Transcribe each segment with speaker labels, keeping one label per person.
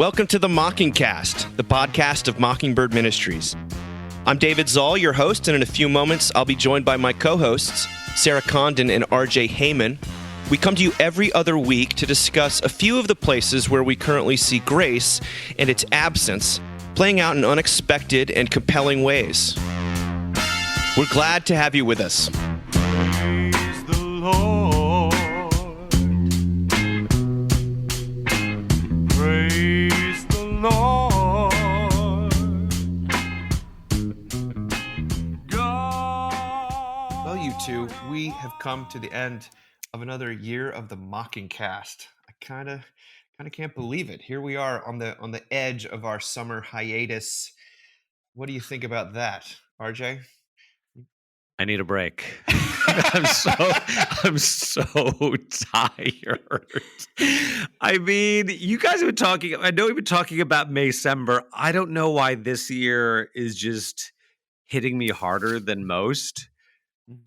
Speaker 1: Welcome to the Mockingcast, the podcast of Mockingbird Ministries. I'm David Zoll, your host, and in a few moments, I'll be joined by my co-hosts, Sarah Condon and RJ Heyman. We come to you every other week to discuss a few of the places where we currently see grace and its absence playing out in unexpected and compelling ways. We're glad to have you with us.
Speaker 2: Praise the Lord. Praise the Lord. God.
Speaker 1: Well, you two, we have come to the end of another year of the Mockingcast. I kind of can't believe it. Here we are on the edge of our summer hiatus. What do you think about that, RJ?
Speaker 3: I need a break. I'm so tired. I mean, you guys have been talking. I know we've been talking about Maysember. I don't know why this year is just hitting me harder than most.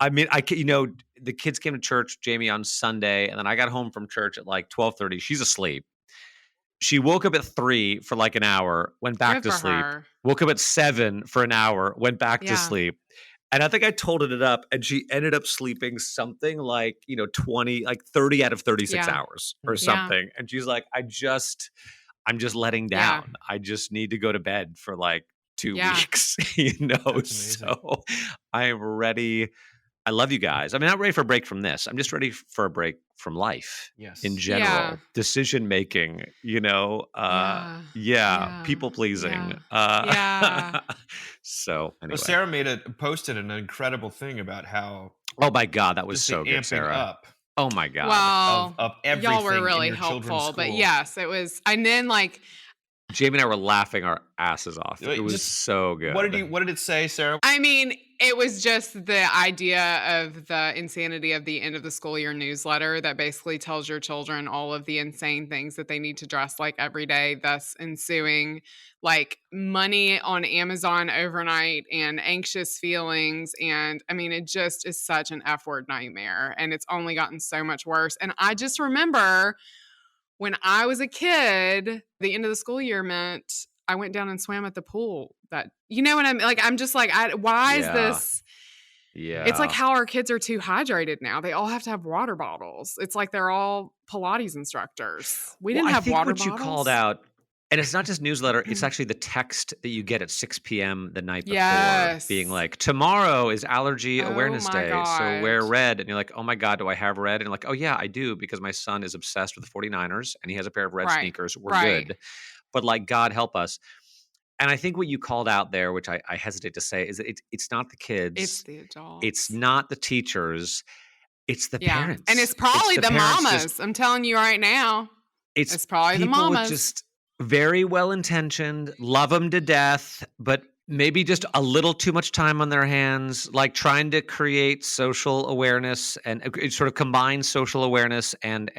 Speaker 3: I mean, the kids came to church, Jamie, on Sunday, and then I got home from church at like 12:30. She's asleep. She woke up at 3 for like an hour, went back to sleep.
Speaker 4: Her.
Speaker 3: Woke up at 7 for an hour, went back to sleep. And I think I totaled it up, and she ended up sleeping something like, 30 out of 36 hours or something. And she's like, I'm just letting down. I just need to go to bed for like 2 weeks, So I am ready. I love you guys. I'm not ready for a break from this. I'm just ready for a break from life in general. Decision making, people pleasing. So anyway.
Speaker 1: Well, Sarah posted an incredible thing about how.
Speaker 3: Oh my God, that was so good, Sarah.
Speaker 1: Up
Speaker 3: oh my God.
Speaker 4: Well,
Speaker 1: of everything
Speaker 4: y'all were really
Speaker 1: in your
Speaker 4: helpful, but yes, it was. And then
Speaker 3: Jamie and I were laughing our asses off. It was so good.
Speaker 1: What did it say, Sarah?
Speaker 4: I mean, it was just the idea of the insanity of the end of the school year newsletter that basically tells your children all of the insane things that they need to dress like every day, thus ensuing like money on Amazon overnight and anxious feelings. And I mean, it just is such an F-word nightmare, and it's only gotten so much worse. And I just remember when I was a kid, the end of the school year meant I went down and swam at the pool. That, you know what I mean? Like, I'm just like, why is this?
Speaker 3: Yeah.
Speaker 4: It's like how our kids are too hydrated now. They all have to have water bottles. It's like they're all Pilates instructors. We didn't have water bottles.
Speaker 3: I think what you called out, and it's not just newsletter, it's actually the text that you get at 6 p.m. the night before, being like, tomorrow is Allergy Awareness Day, so wear red. And you're like, oh my God, do I have red? And you're like, oh yeah, I do, because my son is obsessed with the 49ers, and he has a pair of red sneakers. We're good. But like, God help us. And I think what you called out there, which I hesitate to say, is that it's not the kids.
Speaker 4: It's the adults.
Speaker 3: It's not the teachers. It's the parents.
Speaker 4: And it's probably the mamas.
Speaker 3: Just,
Speaker 4: I'm telling you right now. It's probably the mamas.
Speaker 3: Just very well-intentioned, love them to death, but maybe just a little too much time on their hands, like trying to create social awareness and sort of combine social awareness and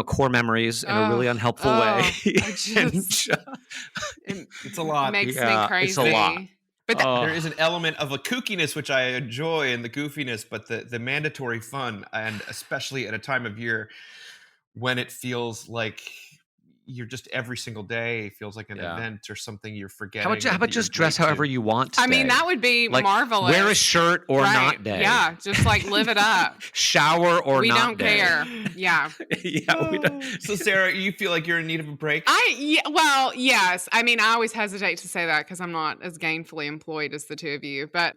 Speaker 3: core memories in a really unhelpful way.
Speaker 4: It's
Speaker 1: a lot.
Speaker 4: Makes me crazy.
Speaker 3: It's a lot.
Speaker 1: But there is an element of a kookiness, which I enjoy, and the goofiness, but the mandatory fun, and especially at a time of year when it feels like you're just every single day feels like an event or something you're forgetting.
Speaker 3: How about just dress however you want today?
Speaker 4: I mean, that would be
Speaker 3: like,
Speaker 4: marvelous.
Speaker 3: Wear a shirt or not day.
Speaker 4: Yeah, just like live it up.
Speaker 3: Shower or
Speaker 4: we
Speaker 3: not day.
Speaker 4: We don't care. Yeah.
Speaker 3: We don't.
Speaker 1: So Sarah, you feel like you're in need of a break?
Speaker 4: Well, yes. I mean, I always hesitate to say that because I'm not as gainfully employed as the two of you, but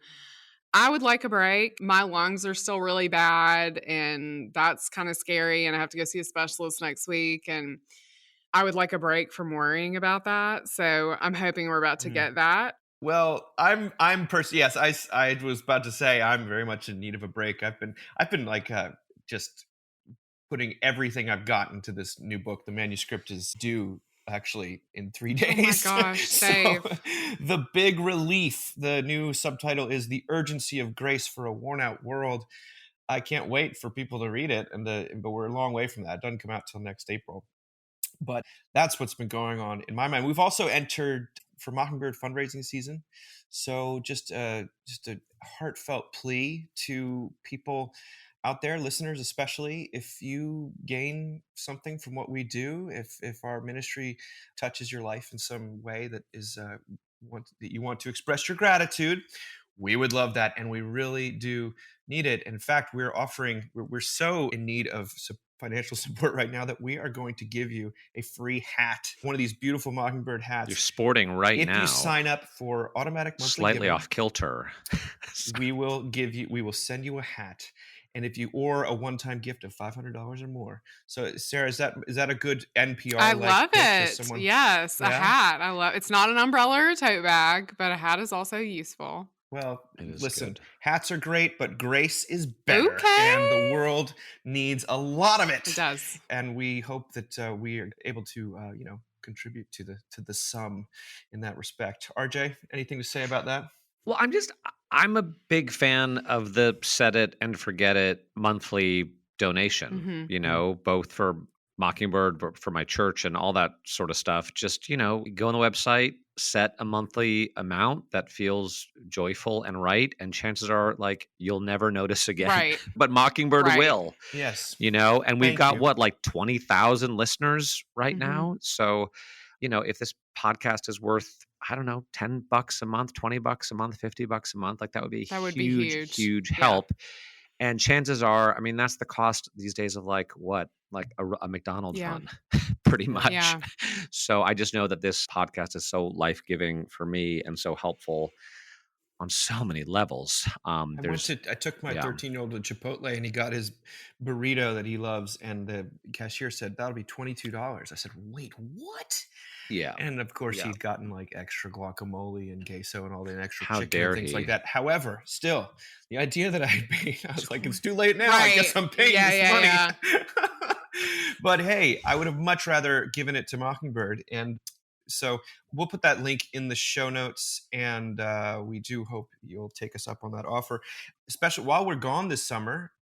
Speaker 4: I would like a break. My lungs are still really bad, and that's kind of scary, and I have to go see a specialist next week, and I would like a break from worrying about that. So I'm hoping we're about to get that.
Speaker 1: Well, I'm yes, I was about to say I'm very much in need of a break. I've been like just putting everything I've got into this new book. The manuscript is due actually in 3 days.
Speaker 4: Oh my gosh, save.
Speaker 1: The big relief. The new subtitle is The Urgency of Grace for a Worn Out World. I can't wait for people to read it, but we're a long way from that. It doesn't come out till next April. But that's what's been going on in my mind. We've also entered for Mockingbird fundraising season. So just a heartfelt plea to people out there, listeners especially, if you gain something from what we do, if our ministry touches your life in some way that is that you want to express your gratitude, we would love that, and we really do need it. In fact, we're so in need of financial support right now that we are going to give you a free hat, one of these beautiful Mockingbird hats.
Speaker 3: You're sporting right
Speaker 1: if
Speaker 3: now.
Speaker 1: you sign up for automatic monthly
Speaker 3: Slightly
Speaker 1: giving,
Speaker 3: off kilter.
Speaker 1: we will send you a hat, and if you or a one-time gift of $500 or more. So Sarah, is that a good NPR?
Speaker 4: I love it. Yes, a hat. I love. It's not an umbrella or a tote bag, but a hat is also useful.
Speaker 1: Well, listen,
Speaker 3: good.
Speaker 1: hats are great, but grace is better. And the world needs a lot of it.
Speaker 4: It does.
Speaker 1: And we hope that we are able to, contribute to the sum in that respect. RJ, anything to say about that?
Speaker 3: Well, I'm a big fan of the set it and forget it monthly donation, both for Mockingbird, but for my church and all that sort of stuff. Just, go on the website, set a monthly amount that feels joyful and right. And chances are you'll never notice again,
Speaker 4: right.
Speaker 3: But Mockingbird will.
Speaker 1: Yes.
Speaker 3: And we've got 20,000 listeners right now. So, if this podcast is worth, I don't know, $10 a month, $20 a month, $50 a month, that would be huge help. And chances are, that's the cost these days of a McDonald's run, pretty much. Yeah. So I just know that this podcast is so life-giving for me and so helpful on so many levels. I
Speaker 1: took my 13-year-old to Chipotle, and he got his burrito that he loves, and the cashier said, that'll be $22. I said, wait, what?
Speaker 3: Yeah.
Speaker 1: And of course he'd gotten extra guacamole and queso and all the extra
Speaker 3: How
Speaker 1: chicken
Speaker 3: dare
Speaker 1: and things
Speaker 3: he?
Speaker 1: like that. However, still, the idea that I paid, I was like, it's too late now. I guess I'm paying this money. Yeah. But hey, I would have much rather given it to Mockingbird. And so we'll put that link in the show notes, and we do hope you'll take us up on that offer. Especially while we're gone this summer,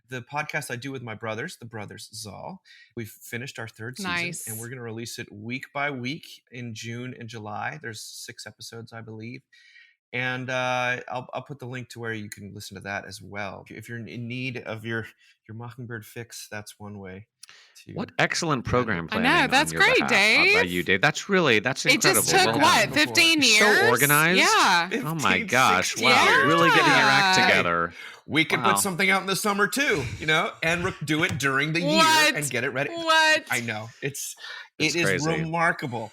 Speaker 1: the podcast I do with my brothers, the Brothers Zoll, we've finished our third season, and we're going to release it week by week in June and July. There's 6 episodes, I believe. And I'll put the link to where you can listen to that as well. If you're in need of your Mockingbird fix, that's one way.
Speaker 3: What excellent program planning!
Speaker 4: I know, that's great, Dave.
Speaker 3: By you, Dave. That's incredible.
Speaker 4: It just took 15 years?
Speaker 3: So organized.
Speaker 4: Yeah.
Speaker 3: Oh my gosh! Wow, really getting your act together.
Speaker 1: We could put something out in the summer too, and do it during the year and get it ready.
Speaker 4: What?
Speaker 1: I know it is remarkable.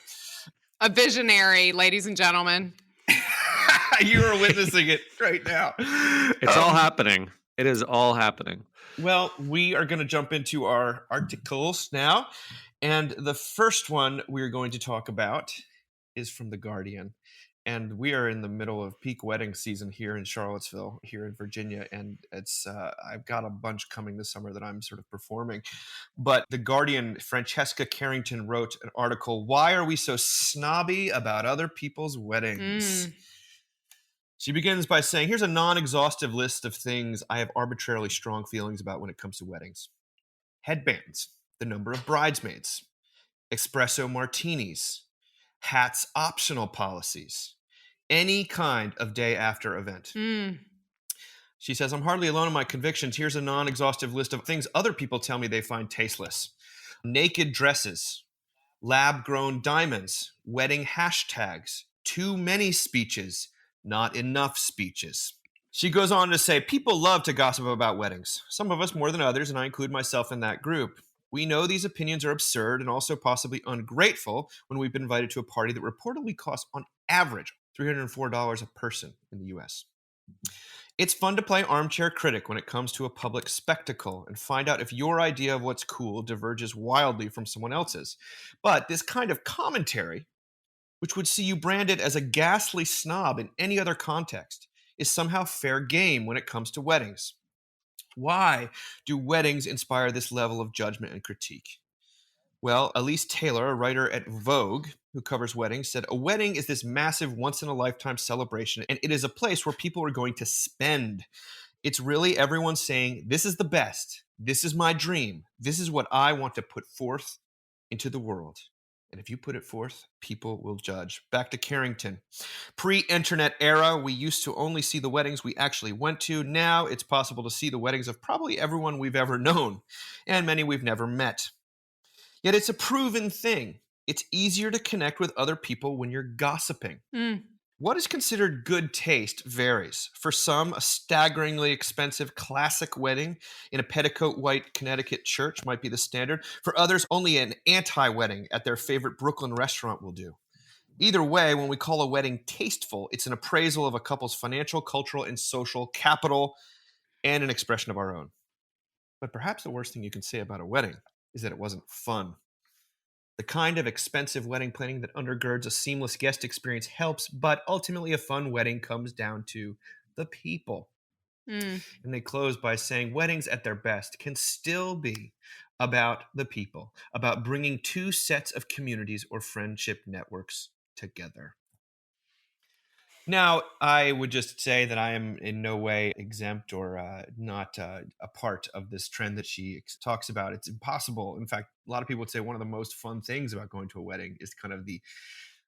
Speaker 4: A visionary, ladies and gentlemen.
Speaker 1: You are witnessing it right now.
Speaker 3: It's all happening. It is all happening.
Speaker 1: Well, we are going to jump into our articles now. And the first one we're going to talk about is from The Guardian. And we are in the middle of peak wedding season here in Charlottesville, here in Virginia. And it's I've got a bunch coming this summer that I'm sort of performing. But The Guardian, Francesca Carrington wrote an article, "Why Are We So Snobby About Other People's Weddings?" She begins by saying, here's a non-exhaustive list of things I have arbitrarily strong feelings about when it comes to weddings. Headbands, the number of bridesmaids, espresso martinis, hats optional policies, any kind of day after event. She says, I'm hardly alone in my convictions. Here's a non-exhaustive list of things other people tell me they find tasteless. Naked dresses, lab-grown diamonds, wedding hashtags, too many speeches, not enough speeches. She goes on to say, people love to gossip about weddings. Some of us more than others, and I include myself in that group. We know these opinions are absurd and also possibly ungrateful when we've been invited to a party that reportedly costs, on average, $304 a person in the U.S. It's fun to play armchair critic when it comes to a public spectacle and find out if your idea of what's cool diverges wildly from someone else's. But this kind of commentary, which would see you branded as a ghastly snob in any other context, is somehow fair game when it comes to weddings. Why do weddings inspire this level of judgment and critique? Well, Elise Taylor, a writer at Vogue who covers weddings, said, a wedding is this massive once-in-a-lifetime celebration, and it is a place where people are going to spend. It's really everyone saying, this is the best. This is my dream. This is what I want to put forth into the world. And if you put it forth, people will judge. Back to Carrington. Pre-internet era, we used to only see the weddings we actually went to. Now it's possible to see the weddings of probably everyone we've ever known, and many we've never met. Yet it's a proven thing. It's easier to connect with other people when you're gossiping. What is considered good taste varies. For some, a staggeringly expensive classic wedding in a petticoat white Connecticut church might be the standard. For others, only an anti-wedding at their favorite Brooklyn restaurant will do. Either way, when we call a wedding tasteful, it's an appraisal of a couple's financial, cultural, and social capital and an expression of our own. But perhaps the worst thing you can say about a wedding is that it wasn't fun. The kind of expensive wedding planning that undergirds a seamless guest experience helps, but ultimately a fun wedding comes down to the people. And they close by saying weddings at their best can still be about the people, about bringing two sets of communities or friendship networks together. Now, I would just say that I am in no way exempt or not a part of this trend that she talks about. It's impossible. In fact, a lot of people would say one of the most fun things about going to a wedding is kind of the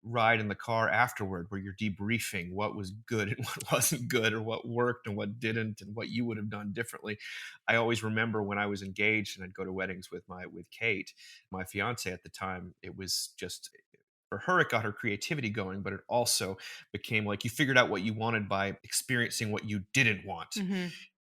Speaker 1: ride in the car afterward, where you're debriefing what was good and what wasn't good, or what worked and what didn't, and what you would have done differently. I always remember when I was engaged and I'd go to weddings with Kate, my fiance at the time. It was just, for her, it got her creativity going, but it also became like you figured out what you wanted by experiencing what you didn't want.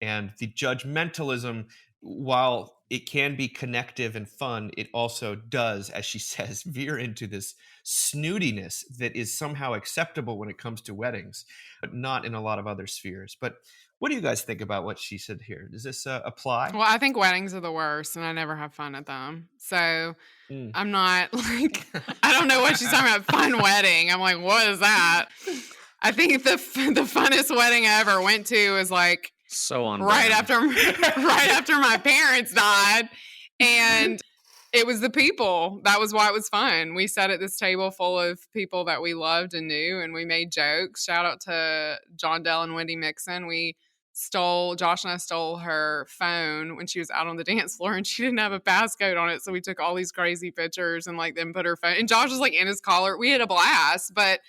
Speaker 1: And the judgmentalism, while it can be connective and fun, it also does, as she says, veer into this snootiness that is somehow acceptable when it comes to weddings, but not in a lot of other spheres. But what do you guys think about what she said here? Does this apply?
Speaker 4: Well, I think weddings are the worst, and I never have fun at them. So I'm not like, I don't know what she's talking about, fun wedding. I'm like, what is that? I think the funnest wedding I ever went to was like
Speaker 3: so on
Speaker 4: right after my parents died, and it was the people. That was why it was fun. We sat at this table full of people that we loved and knew, and we made jokes. Shout out to John Dell and Wendy Mixon. Josh and I stole her phone when she was out on the dance floor, and she didn't have a passcode on it. So we took all these crazy pictures and like then put her phone, and Josh was like in his collar. We had a blast, but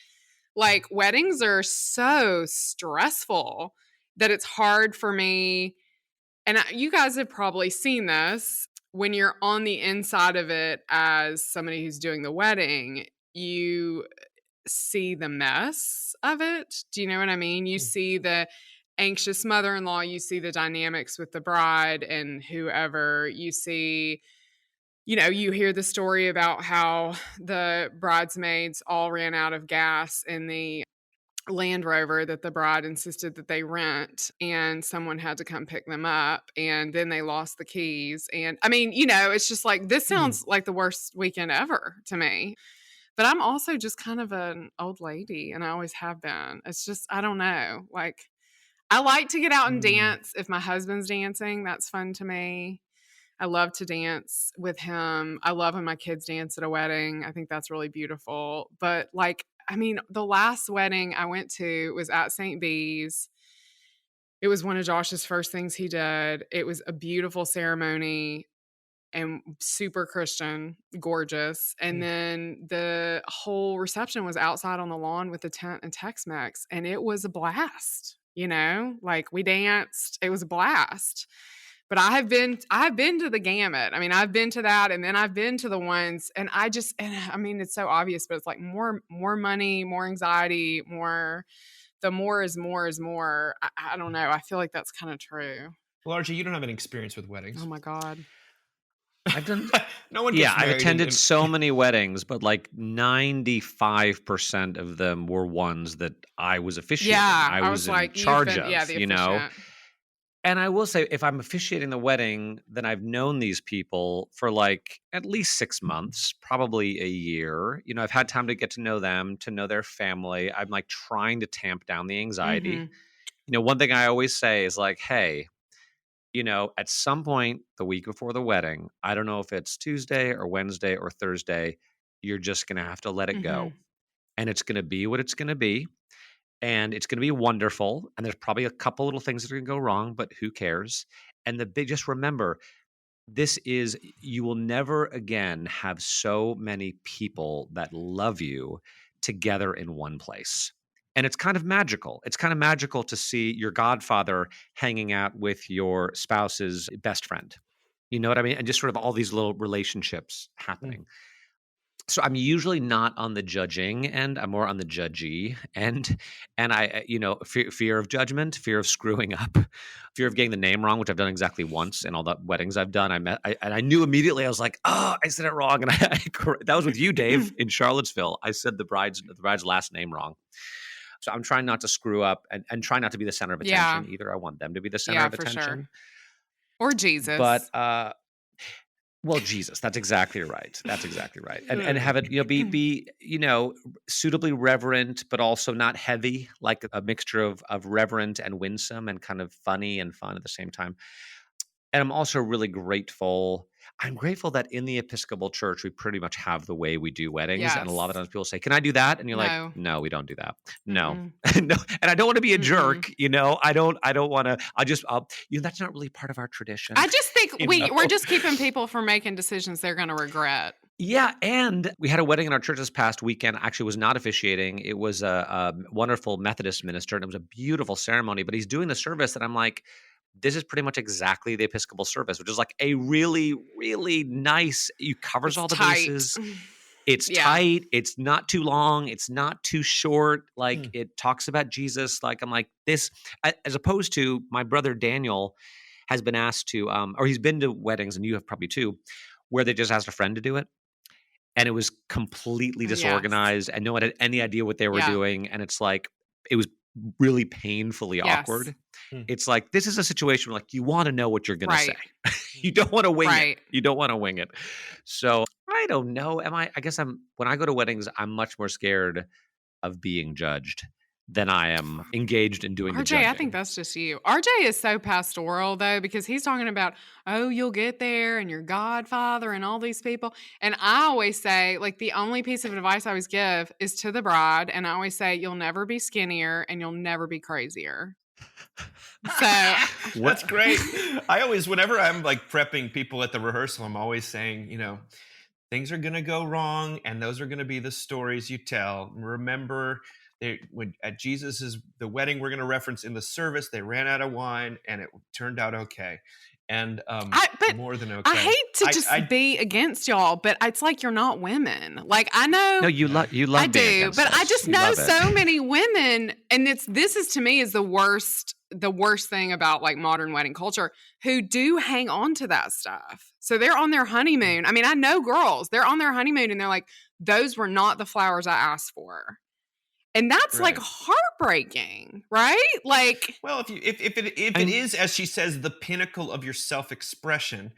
Speaker 4: like weddings are so stressful that it's hard for me. And you guys have probably seen this when you're on the inside of it as somebody who's doing the wedding, you see the mess of it. Do you know what I mean? You see the anxious mother-in-law, you see the dynamics with the bride and whoever. You see, you hear the story about how the bridesmaids all ran out of gas in the Land Rover that the bride insisted that they rent, and someone had to come pick them up, and then they lost the keys. And I mean, it's just like, this sounds like the worst weekend ever to me. But I'm also just kind of an old lady, and I always have been. It's just, I don't know. Like, I like to get out and dance. If my husband's dancing, that's fun to me. I love to dance with him. I love when my kids dance at a wedding. I think that's really beautiful. But like, I mean, the last wedding I went to was at St. B's. It was one of Josh's first things he did. It was a beautiful ceremony and super Christian, gorgeous. And then the whole reception was outside on the lawn with a tent and Tex-Mex. And it was a blast, like we danced. It was a blast. But I've been to the gamut. I mean, I've been to that, and then I've been to the ones, and I mean, it's so obvious, but it's like more money, more anxiety, the more is more is more. I don't know. I feel like that's kind of true.
Speaker 1: Well, RJ, you don't have any experience with weddings.
Speaker 4: Oh my God.
Speaker 3: I've done
Speaker 1: no one gets
Speaker 3: I've
Speaker 1: married
Speaker 3: attended so many weddings, but like 95% of them were ones that I was officiating.
Speaker 4: Yeah,
Speaker 3: I was in
Speaker 4: like,
Speaker 3: charge of,
Speaker 4: the officiant.
Speaker 3: And I will say, if I'm officiating the wedding, then I've known these people for like at least 6 months, probably a year. I've had time to get to know them, to know their family. I'm like trying to tamp down the anxiety. One thing I always say is like, hey, at some point the week before the wedding, I don't know if it's Tuesday or Wednesday or Thursday, you're just going to have to let it go. And it's going to be what it's going to be. And it's going to be wonderful. And there's probably a couple little things that are going to go wrong, but who cares? And just remember, you will never again have so many people that love you together in one place. And it's kind of magical. It's kind of magical to see your godfather hanging out with your spouse's best friend. You know what I mean? And just sort of all these little relationships happening. So I'm usually not on the judging end. I'm more on the judgy end. And I, fear of judgment, fear of screwing up, fear of getting the name wrong, which I've done exactly once in all the weddings I've done. And I knew immediately, I was like, oh, I said it wrong. And that was with you, Dave, in Charlottesville. I said the bride's last name wrong. So I'm trying not to screw up and try not to be the center of attention either. I want them to be the center of attention.
Speaker 4: Sure. Or Jesus.
Speaker 3: But, well, Jesus, that's exactly right. That's exactly right. And have it, be suitably reverent, but also not heavy, like a mixture of reverent and winsome and kind of funny and fun at the same time. And I'm also really grateful. I'm grateful that in the Episcopal Church, we pretty much have the way we do weddings.
Speaker 4: Yes.
Speaker 3: And a lot of times people say, can I do that? And you're like, no, we don't do that. No. No. And I don't want to be a jerk. I don't want to, that's not really part of our tradition.
Speaker 4: I just think we're just keeping people from making decisions they're going to regret.
Speaker 3: Yeah, and we had a wedding in our church this past weekend. Actually, was not officiating. It was a wonderful Methodist minister, and it was a beautiful ceremony. But he's doing the service, and I'm like, this is pretty much exactly the Episcopal service, which is like a really, really nice. You covers all the bases. It's tight. It's not too long. It's not too short. Like it talks about Jesus. Like I'm like this, as opposed to my brother Daniel has been asked to, or he's been to weddings, and you have probably too, where they just asked a friend to do it. And it was completely disorganized and no one had any idea what they were doing. And it's like, it was really painfully awkward. It's like, this is a situation where like, you want to know what you're going to say. You don't want to wing it. You don't want to wing it. So I don't know. When I go to weddings, I'm much more scared of being judged than I am engaged in doing the judging.
Speaker 4: I think that's just you. RJ is so pastoral, though, because he's talking about, you'll get there and your godfather and all these people. And I always say, like, the only piece of advice I always give is to the bride. And I always say, you'll never be skinnier and you'll never be crazier. So
Speaker 1: that's great. I always, whenever I'm like prepping people at the rehearsal, I'm always saying, things are going to go wrong. And those are going to be the stories you tell. Remember, at the wedding we're going to reference in the service, they ran out of wine and it turned out okay. And more than okay.
Speaker 4: I hate to be against y'all, but it's like you're not women. Like I know.
Speaker 3: No, you love. I
Speaker 4: do, but I just know so many women, and this is to me is the worst thing about like modern wedding culture, who do hang on to that stuff. So they're on their honeymoon. I mean, I know girls, they're on their honeymoon and they're like, those were not the flowers I asked for. And that's like heartbreaking, right? Like,
Speaker 1: well, if it is, as she says, the pinnacle of your self-expression,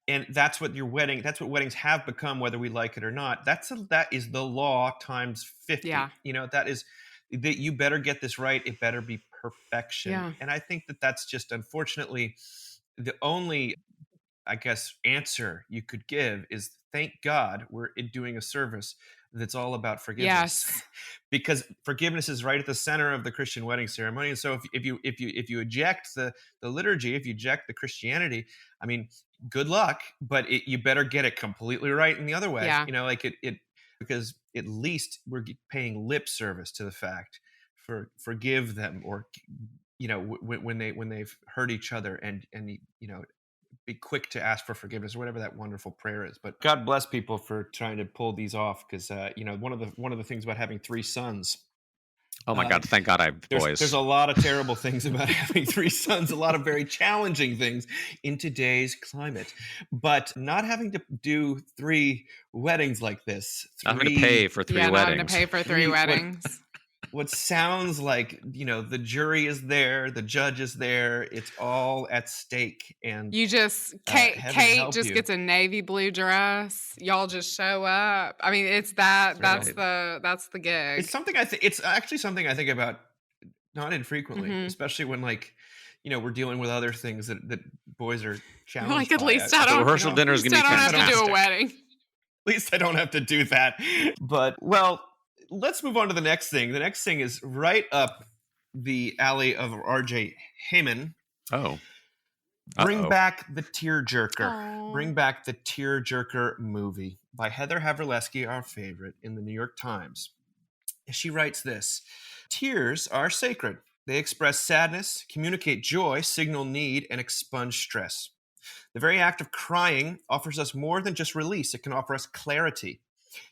Speaker 1: and that's what weddings have become, whether we like it or not. That is the law times 50.
Speaker 4: Yeah.
Speaker 1: That you better get this right. It better be perfection.
Speaker 4: Yeah.
Speaker 1: And I think that's just unfortunately the only, I guess, answer you could give is thank God we're doing a service that's all about forgiveness.
Speaker 4: Yes.
Speaker 1: Because forgiveness is right at the center of the Christian wedding ceremony. And so if you eject the liturgy, if you eject the Christianity, I mean, good luck, but you better get it completely right in the other way.
Speaker 4: Yeah.
Speaker 1: Because at least we're paying lip service to the fact forgive them, or when they've hurt each other, and be quick to ask for forgiveness, or whatever that wonderful prayer is. But God bless people for trying to pull these off, because one of the things about having 3 sons.
Speaker 3: Oh my God! Thank God I have boys.
Speaker 1: There's a lot of terrible things about having 3 sons. A lot of very challenging things in today's climate, but not having to do 3 weddings like this.
Speaker 3: Not having to pay for 3 weddings.
Speaker 4: Not having to pay for 3 weddings.
Speaker 1: What sounds like, the jury is there, the judge is there, it's all at stake. And
Speaker 4: you just, Kate just gets a navy blue dress. Y'all just show up. I mean, it's that's the gig.
Speaker 1: It's something it's actually something I think about not infrequently, especially when we're dealing with other things that boys are challenged.
Speaker 4: Like at least I don't.
Speaker 3: The rehearsal dinner is going to be fantastic.
Speaker 4: I don't have to do a wedding.
Speaker 1: At least I don't have to do that. But let's move on to the next thing. The next thing is right up the alley of R.J. Heijmen.
Speaker 3: Oh.
Speaker 1: Bring
Speaker 3: Uh-oh.
Speaker 1: back the Tearjerker.
Speaker 4: Aw.
Speaker 1: Bring back the Tearjerker movie by Heather Havrilesky, our favorite, in the New York Times. She writes this: tears are sacred. They express sadness, communicate joy, signal need, and expunge stress. The very act of crying offers us more than just release. It can offer us clarity.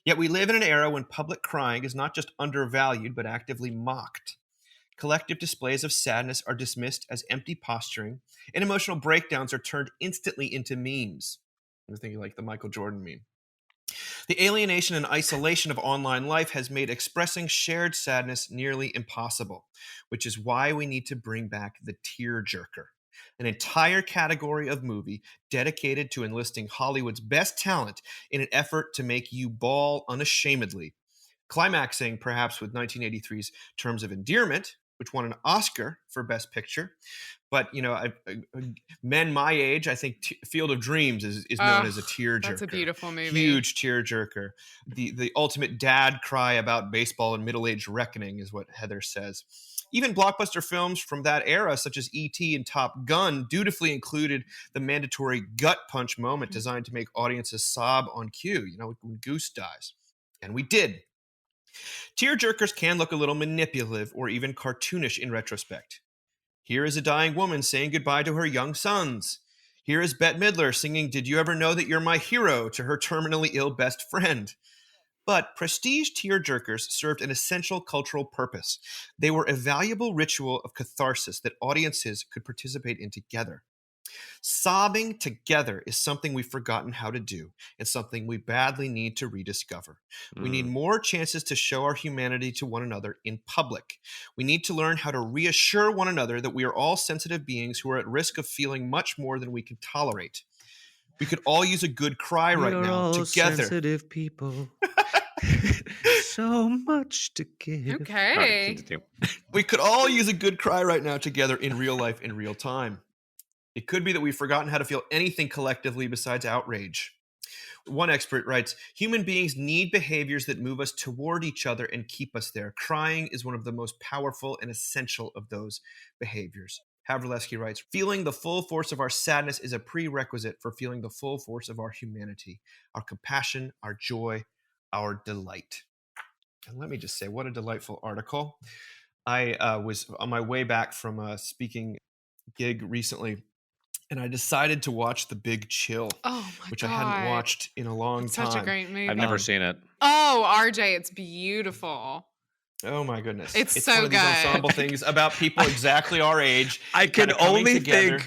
Speaker 1: Yet we live in an era when public crying is not just undervalued, but actively mocked. Collective displays of sadness are dismissed as empty posturing, and emotional breakdowns are turned instantly into memes. I'm thinking like the Michael Jordan meme. The alienation and isolation of online life has made expressing shared sadness nearly impossible, which is why we need to bring back the Tearjerker, an entire category of movie dedicated to enlisting Hollywood's best talent in an effort to make you bawl unashamedly, climaxing perhaps with 1983's Terms of Endearment, which won an Oscar for Best Picture. But, men my age, I think Field of Dreams is known as a tearjerker.
Speaker 4: That's a beautiful movie.
Speaker 1: Huge tearjerker. The ultimate dad cry about baseball and middle-age reckoning is what Heather says. Even blockbuster films from that era, such as E.T. and Top Gun, dutifully included the mandatory gut punch moment designed to make audiences sob on cue, when Goose dies. And we did. Tearjerkers can look a little manipulative or even cartoonish in retrospect. Here is a dying woman saying goodbye to her young sons. Here is Bette Midler singing "Did You Ever Know That You're My Hero" to her terminally ill best friend. But prestige tearjerkers served an essential cultural purpose. They were a valuable ritual of catharsis that audiences could participate in together. Sobbing together is something we've forgotten how to do and something we badly need to rediscover. We need more chances to show our humanity to one another in public. We need to learn how to reassure one another that we are all sensitive beings who are at risk of feeling much more than we can tolerate. We could all use a good cry right now
Speaker 3: all
Speaker 1: together.
Speaker 3: Sensitive people. So much to give.
Speaker 4: Okay.
Speaker 3: All right, continue.
Speaker 1: We could all use a good cry right now together in real life, in real time. It could be that we've forgotten how to feel anything collectively besides outrage. One expert writes, human beings need behaviors that move us toward each other and keep us there. Crying is one of the most powerful and essential of those behaviors. Havrilesky writes, feeling the full force of our sadness is a prerequisite for feeling the full force of our humanity, our compassion, our joy, our delight. And let me just say, what a delightful article. I was on my way back from a speaking gig recently, and I decided to watch The Big Chill, which
Speaker 4: God.
Speaker 1: I hadn't watched in a long time.
Speaker 4: Such a great movie.
Speaker 3: I've never seen it.
Speaker 4: Oh, RJ, it's beautiful.
Speaker 1: Oh my goodness.
Speaker 4: It's
Speaker 1: one
Speaker 4: so
Speaker 1: of these
Speaker 4: good.
Speaker 1: ensemble things about people exactly our age.
Speaker 3: I can
Speaker 1: kinda coming
Speaker 3: only
Speaker 1: together.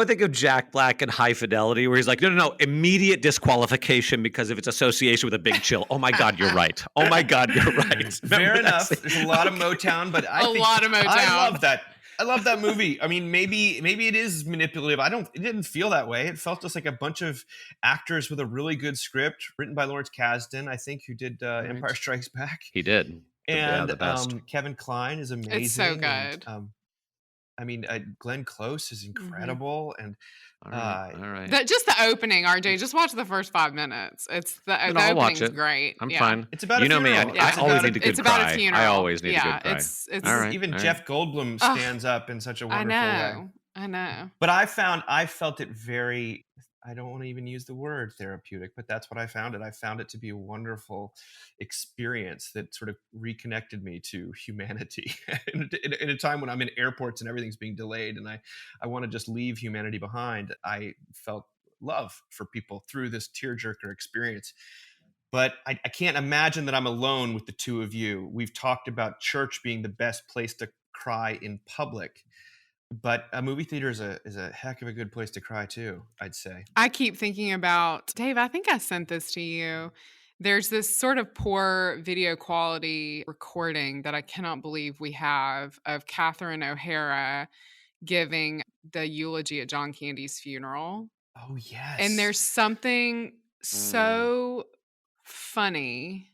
Speaker 3: think of Jack Black and High Fidelity, where he's like, no, immediate disqualification because of its association with A Big Chill. Oh my God, you're right. Oh my God, you're right.
Speaker 1: Fair enough. There's a lot of Motown, but I love that. I love that movie. I mean, maybe it is manipulative. It didn't feel that way. It felt just like a bunch of actors with a really good script written by Lawrence Kasdan, I think, who did Empire Strikes Back.
Speaker 3: He did.
Speaker 1: And
Speaker 3: the best.
Speaker 1: Kevin Kline is amazing.
Speaker 4: It's so good.
Speaker 1: And, Glenn Close is incredible. And
Speaker 3: All right.
Speaker 4: Just the opening, RJ. Just watch the first 5 minutes. The
Speaker 3: I'll
Speaker 4: opening's
Speaker 3: watch it.
Speaker 4: great.
Speaker 3: I'm fine.
Speaker 1: it's about a
Speaker 3: me.
Speaker 1: funeral.
Speaker 3: I
Speaker 1: It's
Speaker 3: always
Speaker 1: about
Speaker 3: need a good
Speaker 4: it's
Speaker 3: cry.
Speaker 4: about a funeral.
Speaker 3: I always need a good cry.
Speaker 4: It's
Speaker 3: All right.
Speaker 1: Even Jeff Goldblum stands up in such a wonderful way.
Speaker 4: I know.
Speaker 1: But I felt it very, I don't want to even use the word therapeutic, but that's what I found it. I found it to be a wonderful experience that sort of reconnected me to humanity in a time when I'm in airports and everything's being delayed and I want to just leave humanity behind. I felt love for people through this tearjerker experience. But I can't imagine that I'm alone with the two of you. We've talked about church being the best place to cry in public. But a movie theater is a heck of a good place to cry too, I'd say.
Speaker 4: I keep thinking about, Dave, I think I sent this to you. There's this sort of poor video quality recording that I cannot believe we have of Catherine O'Hara giving the eulogy at John Candy's funeral.
Speaker 1: Oh, yes.
Speaker 4: And there's something so funny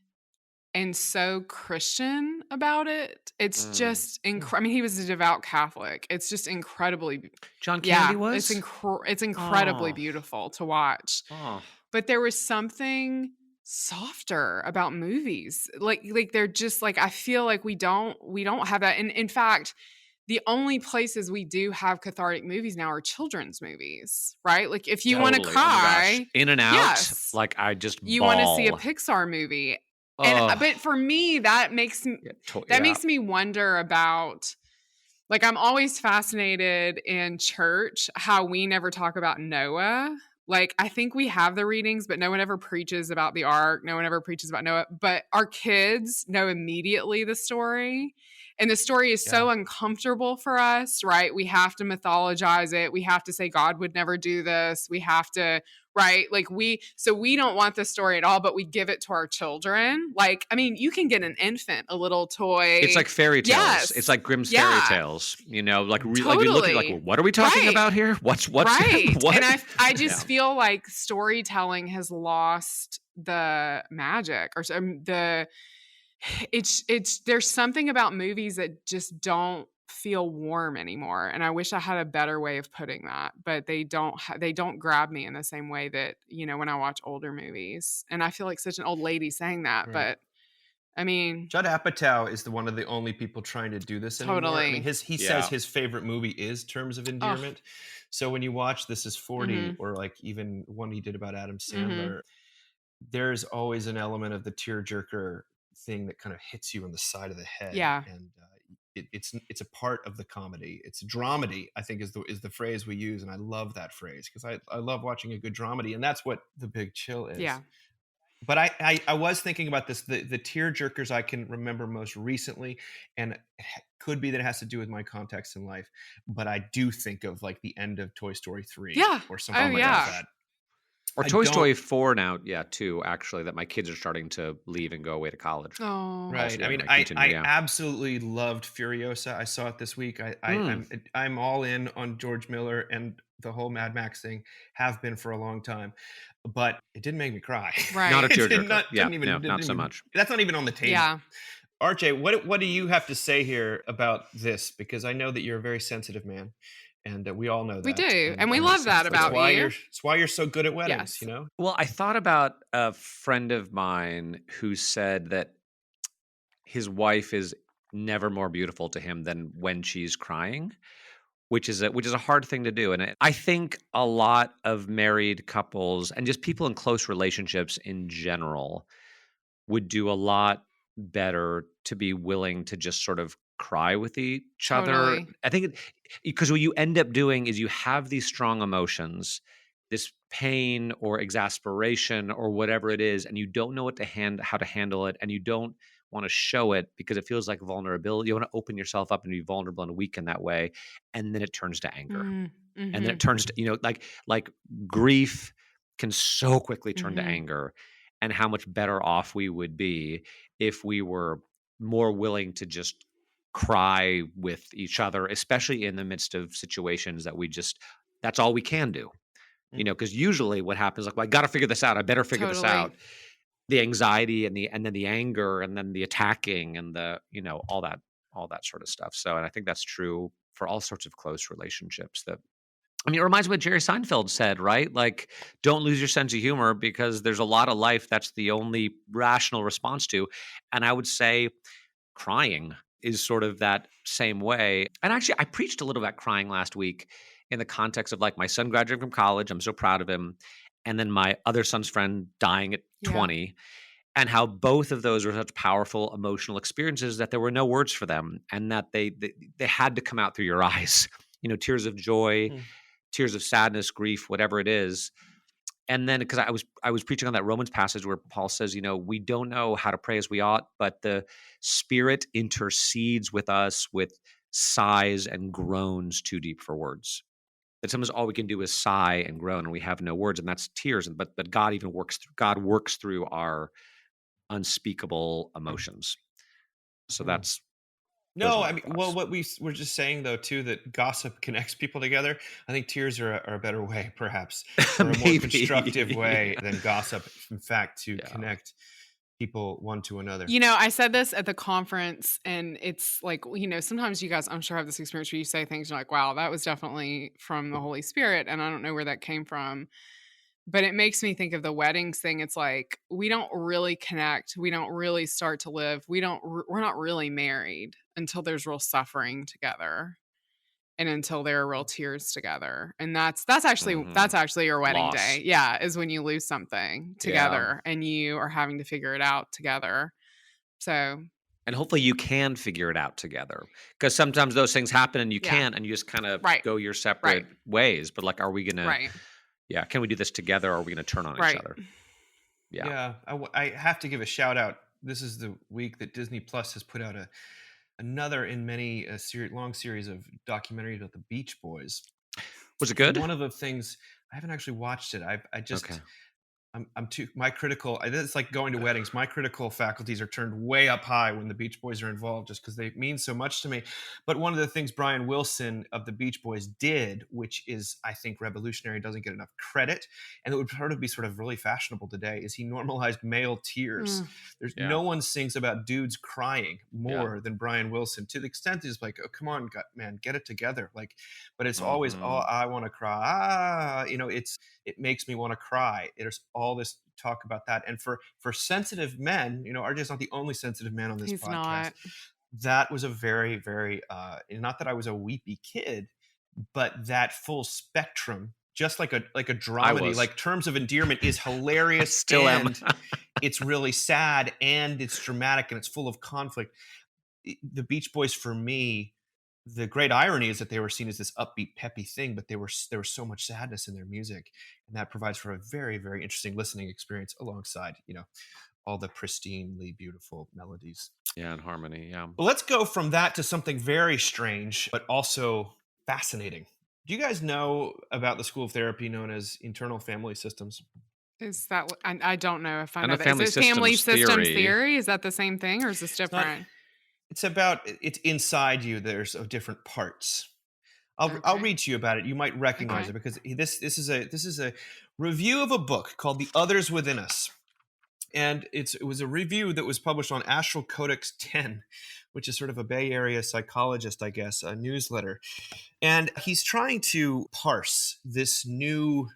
Speaker 4: and so Christian about it. It's just I mean, he was a devout Catholic. It's just incredibly
Speaker 3: John Candy was?
Speaker 4: It's incredibly beautiful to watch.
Speaker 3: Oh.
Speaker 4: But there was something softer about movies. Like they're just like, I feel like we don't have that. And in fact, the only places we do have cathartic movies now are children's movies, right? Like if you want to
Speaker 3: Totally. Oh my gosh.
Speaker 4: cry,
Speaker 3: In and Out,
Speaker 4: yes,
Speaker 3: like I just
Speaker 4: you want to see a
Speaker 3: bawl.
Speaker 4: Pixar movie. And
Speaker 3: Oh,
Speaker 4: but for me, that makes makes me wonder about, like, I'm always fascinated in church how we never talk about Noah. Like, I think we have the readings, but no one ever preaches about the ark. No one ever preaches about Noah. But our kids know immediately the story. And the story is so uncomfortable for us, right? We have to mythologize it. We have to say God would never do this. We have to, right? Like we don't want the story at all, but we give it to our children. Like, I mean, you can get an infant a little toy.
Speaker 3: It's like fairy tales.
Speaker 4: Yes.
Speaker 3: It's like Grimm's
Speaker 4: Yeah.
Speaker 3: fairy tales. You know, like, like you look at
Speaker 4: Totally.
Speaker 3: like, well, what are we talking
Speaker 4: Right.
Speaker 3: about here? What's
Speaker 4: right?
Speaker 3: what?
Speaker 4: And I just feel like storytelling has lost the magic, or it's there's something about movies that just don't feel warm anymore. And I wish I had a better way of putting that, but they don't grab me in the same way that, you know, when I watch older movies. And I feel like such an old lady saying that,
Speaker 1: Right.
Speaker 4: but I mean,
Speaker 1: Judd Apatow is one of the only people trying to do this anymore.
Speaker 4: Totally.
Speaker 1: I mean, he says his favorite movie is Terms of Endearment. So when you watch This Is 40, or like even one he did about Adam Sandler, there's always an element of the tearjerker thing that kind of hits you on the side of the head.
Speaker 4: Yeah.
Speaker 1: And it's a part of the comedy. It's dramedy, I think is the phrase we use. And I love that phrase because I love watching a good dramedy. And that's what The Big Chill is.
Speaker 4: yeah.
Speaker 1: But I was thinking about this, the tear jerkers I can remember most recently, and it could be that it has to do with my context in life, but I do think of like the end of Toy Story 3
Speaker 4: Yeah.
Speaker 1: or something like
Speaker 4: yeah.
Speaker 1: that.
Speaker 3: Or
Speaker 1: I
Speaker 3: Toy
Speaker 1: don't-
Speaker 3: Story 4 now, too, actually, that my kids are starting to leave and go away to college.
Speaker 4: Oh,
Speaker 1: Right.
Speaker 3: Also,
Speaker 1: I mean,
Speaker 3: I continue,
Speaker 1: I
Speaker 3: yeah.
Speaker 1: absolutely loved Furiosa. I saw it this week. I'm all in on George Miller and the whole Mad Max thing, have been for a long time, but it didn't make me cry.
Speaker 4: Right.
Speaker 3: Not a
Speaker 1: It did
Speaker 3: tearjerker.
Speaker 1: not-
Speaker 3: Yeah,
Speaker 1: didn't even-
Speaker 3: no,
Speaker 1: didn't
Speaker 3: not so
Speaker 1: even-
Speaker 3: much.
Speaker 1: That's not even on the table.
Speaker 4: yeah.
Speaker 1: RJ, what do you have to say here about this? Because I know that you're a very sensitive man, and we all know that.
Speaker 4: We do, and we love that about you.
Speaker 1: It's why you're so good at weddings,
Speaker 4: Yes.
Speaker 1: you know?
Speaker 3: Well, I thought about a friend of mine who said that his wife is never more beautiful to him than when she's crying, which is a hard thing to do. And I think a lot of married couples and just people in close relationships in general would do a lot better to be willing to just sort of cry with each other.
Speaker 4: Totally.
Speaker 3: I think because what you end up doing is you have these strong emotions, this pain or exasperation or whatever it is, and you don't know how to handle it, and you don't want to show it because it feels like vulnerability. You want to open yourself up and be vulnerable and weak in that way, and then it turns to anger, and then it turns to like grief can so quickly turn to anger, and how much better off we would be if we were more willing to just cry with each other, especially in the midst of situations that that's all we can do. You know, because usually what happens, like, well, I got to figure this out. I better figure this out. The anxiety and then the anger and then the attacking and the, all that sort of stuff. So, and I think that's true for all sorts of close relationships. It reminds me what Jerry Seinfeld said, right? Like, don't lose your sense of humor because there's a lot of life that's the only rational response to. And I would say crying is sort of that same way. And actually, I preached a little about crying last week in the context of like my son graduating from college. I'm so proud of him. And then my other son's friend dying at 20, and how both of those were such powerful emotional experiences that there were no words for them, and that they had to come out through your eyes, tears of joy, tears of sadness, grief, whatever it is. And then because I was preaching on that Romans passage where Paul says, we don't know how to pray as we ought, but the Spirit intercedes with us with sighs and groans too deep for words. That sometimes all we can do is sigh and groan, and we have no words, and that's tears. But God even works through our unspeakable emotions. So that's
Speaker 1: no. I mean, well, what we were just saying though too, that gossip connects people together. I think tears are a better way, perhaps, or a more constructive way than gossip. In fact, to connect people one to another.
Speaker 4: I said this at the conference, and it's like, sometimes you guys, I'm sure, have this experience where you say things, you're like, wow, that was definitely from the Holy Spirit, and I don't know where that came from. But it makes me think of the weddings thing. It's like, we don't really connect. We don't really start to live. We're not really married until there's real suffering together and until there are real tears together. And that's actually your wedding
Speaker 3: Loss.
Speaker 4: day. Yeah. Is when you lose something together and you are having to figure it out together. So.
Speaker 3: And hopefully you can figure it out together, because sometimes those things happen and you can't, and you just kind of go your separate ways. But like, are we going to, can we do this together? Or are we going to turn on each other?
Speaker 1: Yeah. I have to give a shout out. This is the week that Disney Plus has put out another in many long series of documentaries about the Beach Boys.
Speaker 3: Was it good?
Speaker 1: One of the things, I haven't actually watched it. I'm too critical. It's like going to weddings. My critical faculties are turned way up high when the Beach Boys are involved, just because they mean so much to me. But one of the things Brian Wilson of the Beach Boys did, which is, I think, revolutionary, doesn't get enough credit, and it would be sort of really fashionable today, is he normalized male tears. There's no one sings about dudes crying more than Brian Wilson, to the extent that he's like, oh, come on, man, get it together. Like, but it's always, oh, I want to cry. It makes me want to cry. There's all this talk about that. And for sensitive men, RJ's not the only sensitive man on this podcast.
Speaker 4: Not.
Speaker 1: That was a very, very, not that I was a weepy kid, but that full spectrum, just like a dramedy, like Terms of Endearment is hilarious.
Speaker 3: Still am.
Speaker 1: It's really sad and it's dramatic and it's full of conflict. The Beach Boys, for me, the great irony is that they were seen as this upbeat, peppy thing, but there was so much sadness in their music, and that provides for a very, very interesting listening experience alongside, all the pristinely beautiful melodies.
Speaker 3: Yeah, and harmony. Yeah.
Speaker 1: But let's go from that to something very strange, but also fascinating. Do you guys know about the school of therapy known as internal family systems?
Speaker 4: Is that what, I don't know if I know that.
Speaker 3: Family
Speaker 4: is it family systems theory? Is that the same thing, or is this different?
Speaker 1: It's inside you. There's different parts. I'll read to you about it. You might recognize it, because this is a review of a book called The Others Within Us. And it was a review that was published on Astral Codex 10, which is sort of a Bay Area psychologist, I guess, a newsletter. And he's trying to parse this new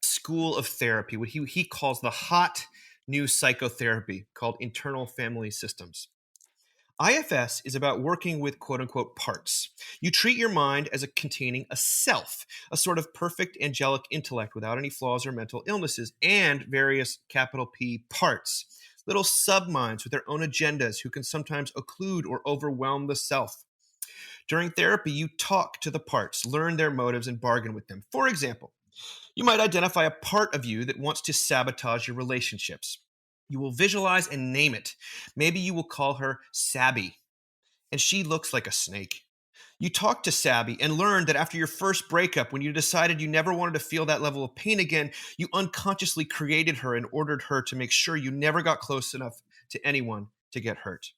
Speaker 1: school of therapy, what he calls the hot new psychotherapy called internal family systems. IFS is about working with quote-unquote parts. You treat your mind as containing a self, a sort of perfect angelic intellect without any flaws or mental illnesses, and various capital P parts, little sub-minds with their own agendas who can sometimes occlude or overwhelm the self. During therapy, you talk to the parts, learn their motives, and bargain with them. For example, you might identify a part of you that wants to sabotage your relationships. You will visualize and name it. Maybe you will call her Sabby, and she looks like a snake. You talk to Sabby and learn that after your first breakup, when you decided you never wanted to feel that level of pain again, you unconsciously created her and ordered her to make sure you never got close enough to anyone to get hurt.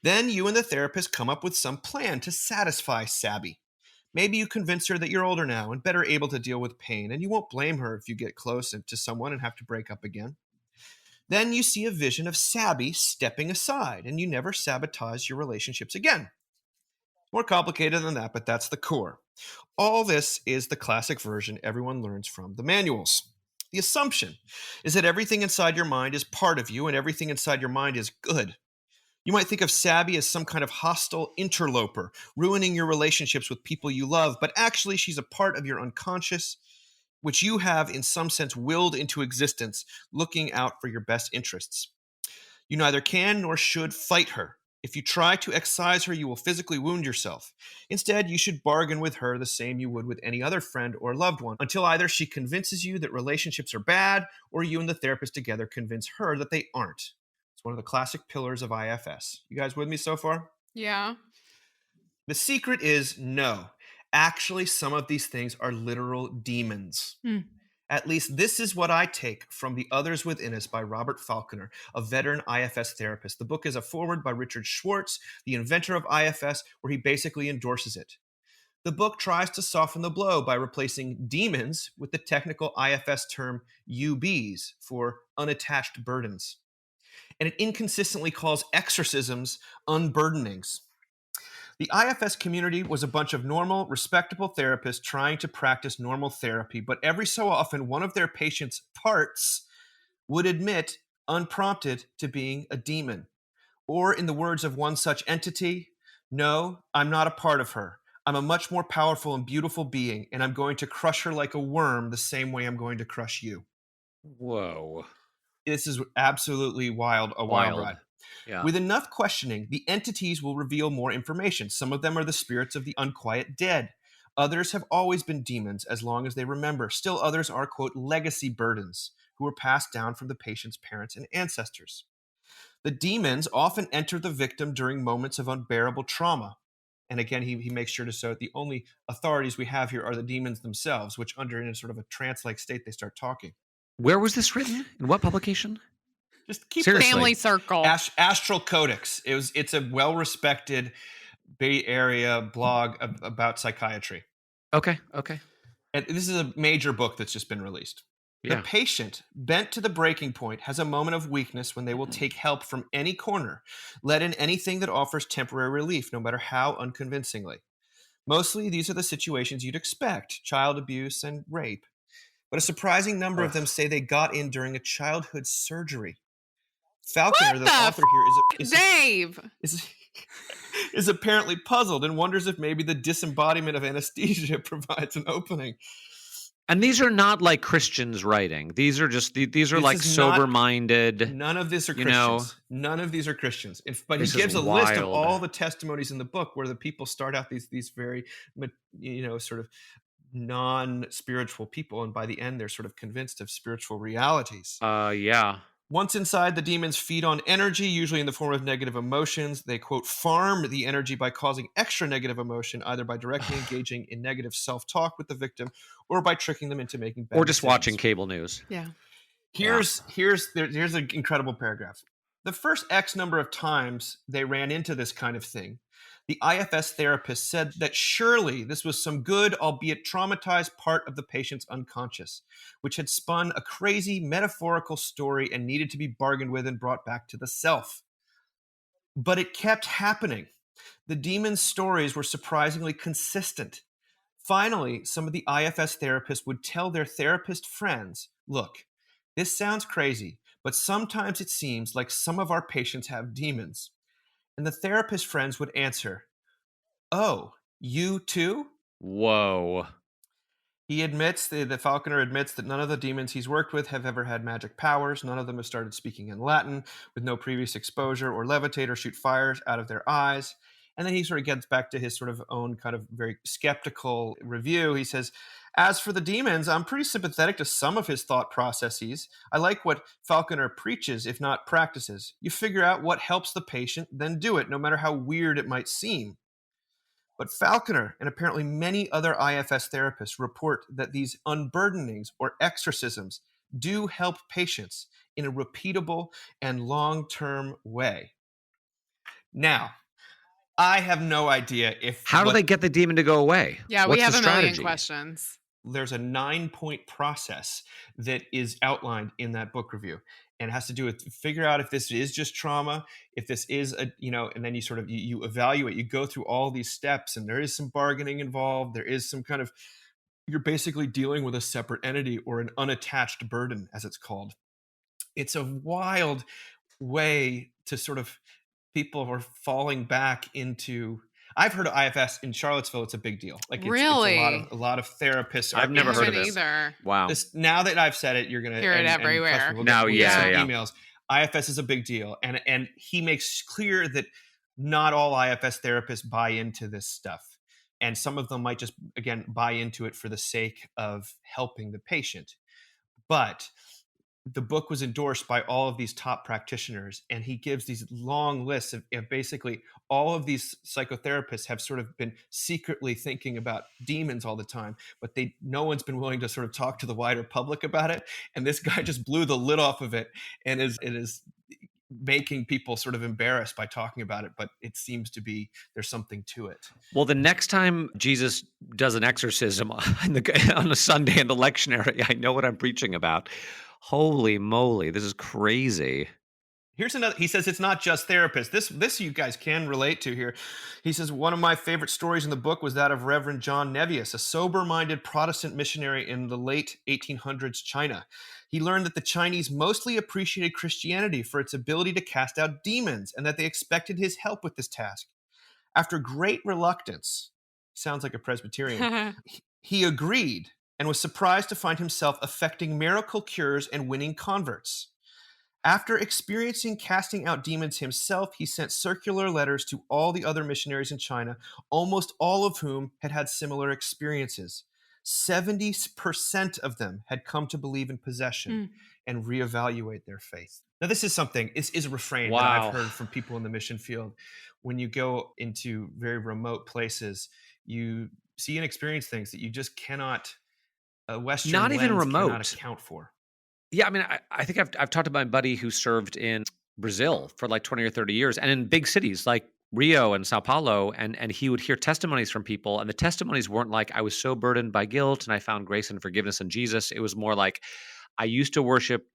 Speaker 1: Then you and the therapist come up with some plan to satisfy Sabby. Maybe you convince her that you're older now and better able to deal with pain, and you won't blame her if you get close to someone and have to break up again. Then you see a vision of Sabby stepping aside, and you never sabotage your relationships again. More complicated than that, but that's the core. All this is the classic version everyone learns from the manuals. The assumption is that everything inside your mind is part of you, and everything inside your mind is good. You might think of Sabby as some kind of hostile interloper, ruining your relationships with people you love, but actually she's a part of your unconscious, which you have in some sense willed into existence, looking out for your best interests. You neither can nor should fight her. If you try to excise her, you will physically wound yourself. Instead, you should bargain with her the same you would with any other friend or loved one, until either she convinces you that relationships are bad, or you and the therapist together convince her that they aren't. It's one of the classic pillars of IFS. You guys with me so far?
Speaker 4: Yeah.
Speaker 1: The secret is no. Actually, some of these things are literal demons. At least this is what I take from The Others Within Us by Robert Falconer, a veteran IFS therapist. The book is a foreword by Richard Schwartz, the inventor of IFS, where he basically endorses it. The book tries to soften the blow by replacing demons with the technical IFS term UBs for unattached burdens. And it inconsistently calls exorcisms unburdenings. The IFS community was a bunch of normal, respectable therapists trying to practice normal therapy, but every so often, one of their patients' parts would admit, unprompted, to being a demon. Or, in the words of one such entity, no, I'm not a part of her. I'm a much more powerful and beautiful being, and I'm going to crush her like a worm the same way I'm going to crush you.
Speaker 3: Whoa.
Speaker 1: This is absolutely wild, a wild ride.
Speaker 3: Yeah.
Speaker 1: With enough questioning, the entities will reveal more information. Some of them are the spirits of the unquiet dead. Others have always been demons as long as they remember. Still others are, quote, legacy burdens who were passed down from the patient's parents and ancestors. The demons often enter the victim during moments of unbearable trauma. And again, he makes sure to say that the only authorities we have here are the demons themselves, which under in a sort of a trance-like state, they start talking.
Speaker 3: Where was this written? In what publication?
Speaker 1: Just keep
Speaker 3: Seriously.
Speaker 4: Family Circle.
Speaker 1: Astral Codex. It's a well-respected Bay Area blog about psychiatry.
Speaker 3: Okay.
Speaker 1: And this is a major book that's just been released.
Speaker 3: Yeah.
Speaker 1: The patient, bent to the breaking point, has a moment of weakness when they will take help from any corner, let in anything that offers temporary relief, no matter how unconvincingly. Mostly, these are the situations you'd expect, child abuse and rape. But a surprising number of them say they got in during a childhood surgery. Falconer, the author here,
Speaker 4: Dave!
Speaker 1: is apparently puzzled and wonders if maybe the disembodiment of anesthesia provides an opening.
Speaker 3: And these are not like Christians writing. These are just these are like sober-minded.
Speaker 1: None of these are Christians. None of these are Christians. But he gives a
Speaker 3: wild
Speaker 1: list of all the testimonies in the book where the people start out these very, sort of non-spiritual people, and by the end they're sort of convinced of spiritual realities.
Speaker 3: Yeah.
Speaker 1: Once inside, the demons feed on energy, usually in the form of negative emotions. They, quote, farm the energy by causing extra negative emotion, either by directly engaging in negative self-talk with the victim or by tricking them into making bad
Speaker 3: Or just
Speaker 1: decisions.
Speaker 3: watching cable news.
Speaker 4: Yeah.
Speaker 1: Here's an incredible paragraph. The first X number of times they ran into this kind of thing, the IFS therapist said that surely this was some good, albeit traumatized part of the patient's unconscious, which had spun a crazy metaphorical story and needed to be bargained with and brought back to the self. But it kept happening. The demon's stories were surprisingly consistent. Finally, some of the IFS therapists would tell their therapist friends, look, this sounds crazy, but sometimes it seems like some of our patients have demons. And the therapist friends would answer, oh, you too?
Speaker 3: Whoa.
Speaker 1: He admits, the Falconer admits that none of the demons he's worked with have ever had magic powers. None of them have started speaking in Latin with no previous exposure or levitate or shoot fires out of their eyes. And then he sort of gets back to his sort of own kind of very skeptical review. He says, as for the demons, I'm pretty sympathetic to some of his thought processes. I like what Falconer preaches, if not practices. You figure out what helps the patient, then do it, no matter how weird it might seem. But Falconer and apparently many other IFS therapists report that these unburdenings or exorcisms do help patients in a repeatable and long-term way. Now, I have no idea if...
Speaker 3: How do they get the demon to go away?
Speaker 4: Yeah,
Speaker 3: What's
Speaker 4: we have
Speaker 3: the
Speaker 4: a million
Speaker 3: strategy?
Speaker 4: questions.
Speaker 1: There's a 9-point process that is outlined in that book review, and it has to do with figure out if this is just trauma, if this is and then you sort of you evaluate, you go through all these steps, and there is some bargaining involved. There is some kind of, you're basically dealing with a separate entity or an unattached burden, as it's called. It's a wild way to sort of, people are falling back into. I've heard of IFS in Charlottesville. It's a big deal. Like
Speaker 4: Really?
Speaker 1: it's a lot of therapists.
Speaker 3: I've never heard of
Speaker 4: Haven't
Speaker 3: this.
Speaker 4: either.
Speaker 3: Wow.
Speaker 1: Now that I've said it, you're gonna
Speaker 4: Hear it everywhere.
Speaker 1: we'll
Speaker 3: Now,
Speaker 1: get
Speaker 3: yeah,
Speaker 1: some
Speaker 3: yeah.
Speaker 1: emails. IFS is a big deal, and he makes clear that not all IFS therapists buy into this stuff, and some of them might just again buy into it for the sake of helping the patient, but the book was endorsed by all of these top practitioners, and he gives these long lists of basically all of these psychotherapists have sort of been secretly thinking about demons all the time, but no one's been willing to sort of talk to the wider public about it. And this guy just blew the lid off of it, and it is making people sort of embarrassed by talking about it, but it seems to be there's something to it.
Speaker 3: Well, the next time Jesus does an exorcism on a Sunday in the lectionary, I know what I'm preaching about. Holy moly, this is crazy.
Speaker 1: Here's another. He says it's not just therapists. This you guys can relate to here. He says one of my favorite stories in the book was that of Reverend John Nevius, a sober-minded Protestant missionary in the late 1800s China. He learned that the Chinese mostly appreciated Christianity for its ability to cast out demons and that they expected his help with this task. After great reluctance, sounds like a Presbyterian, he agreed and was surprised to find himself effecting miracle cures and winning converts. After experiencing casting out demons himself, he sent circular letters to all the other missionaries in China, almost all of whom had had similar experiences. 70% of them had come to believe in possession and reevaluate their faith. Now, this is something, is a refrain that I've heard from people in the mission field. When you go into very remote places, you see and experience things that you just cannot, Western
Speaker 3: Not even
Speaker 1: lens
Speaker 3: remote.
Speaker 1: cannot account for.
Speaker 3: Yeah, I mean, I think I've talked to my buddy who served in Brazil for like 20 or 30 years and in big cities like Rio and Sao Paulo, and he would hear testimonies from people, and the testimonies weren't like, I was so burdened by guilt and I found grace and forgiveness in Jesus. It was more like, I used to worship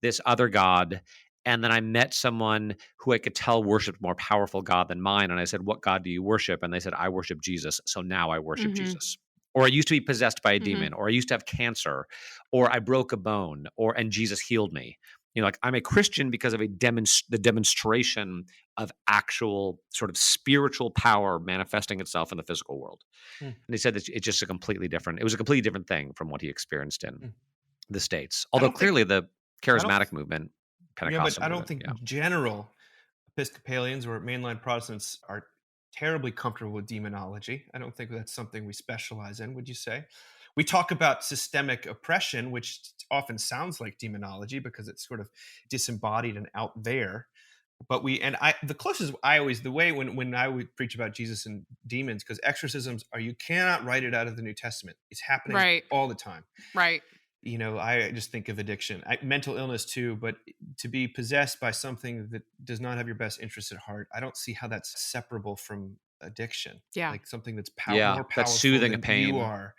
Speaker 3: this other God, and then I met someone who I could tell worshiped more powerful God than mine, and I said, what God do you worship? And they said, I worship Jesus, so now I worship Jesus. Or I used to be possessed by a demon, or I used to have cancer, or I broke a bone, and Jesus healed me. You know, like I'm a Christian because of the demonstration of actual sort of spiritual power manifesting itself in the physical world. And he said that it's just it was a completely different thing from what he experienced in the States. Although clearly the charismatic movement, Pentecostal
Speaker 1: I don't think general Episcopalians or mainline Protestants are terribly comfortable with demonology. I don't think that's something we specialize in, would you say? We talk about systemic oppression, which often sounds like demonology because it's sort of disembodied and out there. But the closest the way when I would preach about Jesus and demons, because exorcisms you cannot write it out of the New Testament. It's happening all the time.
Speaker 4: Right.
Speaker 1: You know, I just think of addiction, mental illness too, but to be possessed by something that does not have your best interest at heart, I don't see how that's separable from addiction.
Speaker 4: Yeah.
Speaker 1: Like something that's more powerful
Speaker 3: that's soothing
Speaker 1: than
Speaker 3: a pain.
Speaker 1: You are.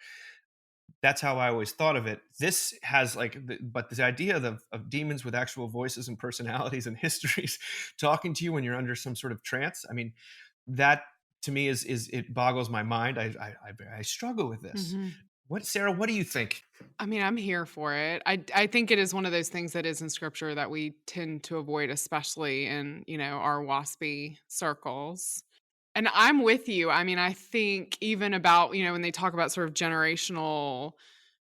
Speaker 1: That's how I always thought of it. This has but this idea of demons with actual voices and personalities and histories talking to you when you're under some sort of trance. I mean, that to me is it boggles my mind. I struggle with this. Sarah, what do you think?
Speaker 4: I mean, I'm here for it. I think it is one of those things that is in scripture that we tend to avoid, especially in, our WASPy circles. And I'm with you. I mean, I think even about, when they talk about sort of generational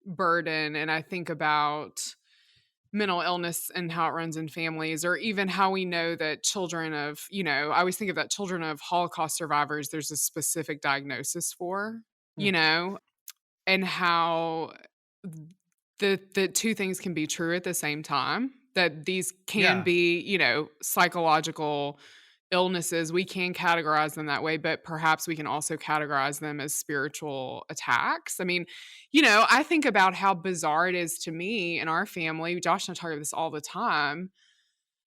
Speaker 4: burden, and I think about mental illness and how it runs in families, or even how we know that children of, I always think of that children of Holocaust survivors, there's a specific diagnosis for, and how the two things can be true at the same time, that these can be, psychological illnesses. We can categorize them that way, but perhaps we can also categorize them as spiritual attacks. I mean, I think about how bizarre it is to me in our family. Josh and I talk about this all the time,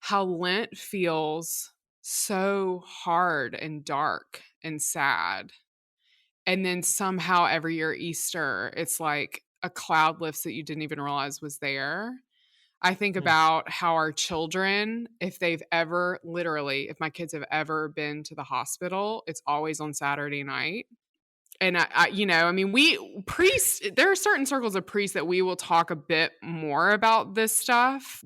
Speaker 4: how Lent feels so hard and dark and sad. And then somehow every year Easter, it's like a cloud lifts that you didn't even realize was there. I think about how our children, if my kids have ever been to the hospital, it's always on Saturday night. And priests, there are certain circles of priests that we will talk a bit more about this stuff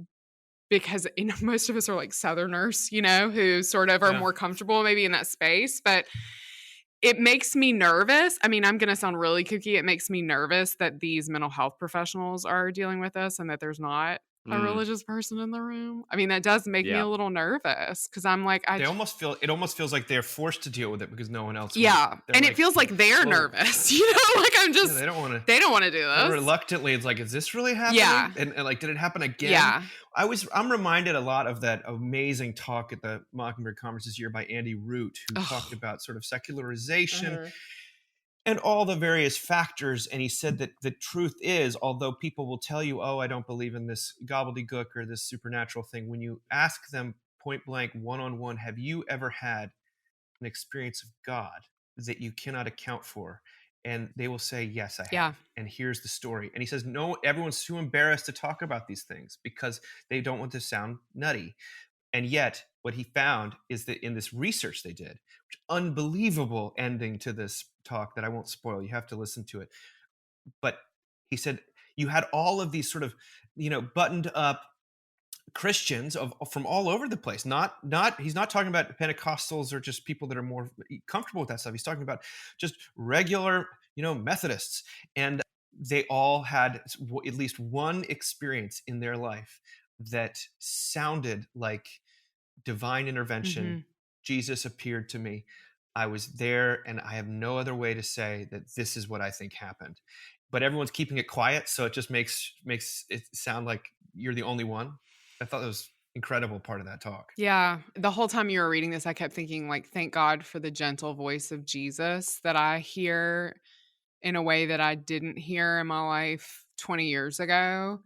Speaker 4: because most of us are like Southerners, who sort of are more comfortable maybe in that space. But it makes me nervous. I mean, I'm going to sound really kooky. It makes me nervous that these mental health professionals are dealing with us and that there's not a religious person in the room. I mean, that does make me a little nervous because I'm like, it almost feels like they're forced to deal with it because no one else. Yeah, and it feels like they're nervous. Like I'm just. They don't want to do this. Reluctantly, it's like, is this really happening? Yeah, and like, did it happen again? Yeah. I'm reminded a lot of that amazing talk at the Mockingbird Conference this year by Andy Root, who talked about sort of secularization. And all the various factors. And he said that the truth is, although people will tell you, I don't believe in this gobbledygook or this supernatural thing, when you ask them point blank, one-on-one, have you ever had an experience of God that you cannot account for? And they will say, yes, I have. Yeah. And here's the story. And he says, no, everyone's too embarrassed to talk about these things because they don't want to sound nutty.
Speaker 1: And yet, what he found is that in this research they did, which unbelievable ending to this talk that I won't spoil. You have to listen to it. But he said you had all of these sort of, buttoned up Christians from all over the place. He's not talking about Pentecostals or just people that are more comfortable with that stuff. He's talking about just regular, Methodists, and they all had at least one experience in their life that sounded like divine intervention.
Speaker 4: Mm-hmm.
Speaker 1: Jesus appeared to me. I was there, and I have no other way to say that this is what I think happened. But everyone's keeping it quiet, so it just makes it sound like you're the only one. I thought that was incredible part of that talk.
Speaker 4: Yeah. The whole time you were reading this, I kept thinking, like, thank God for the gentle voice of Jesus that I hear in a way that I didn't hear in my life 20 years ago.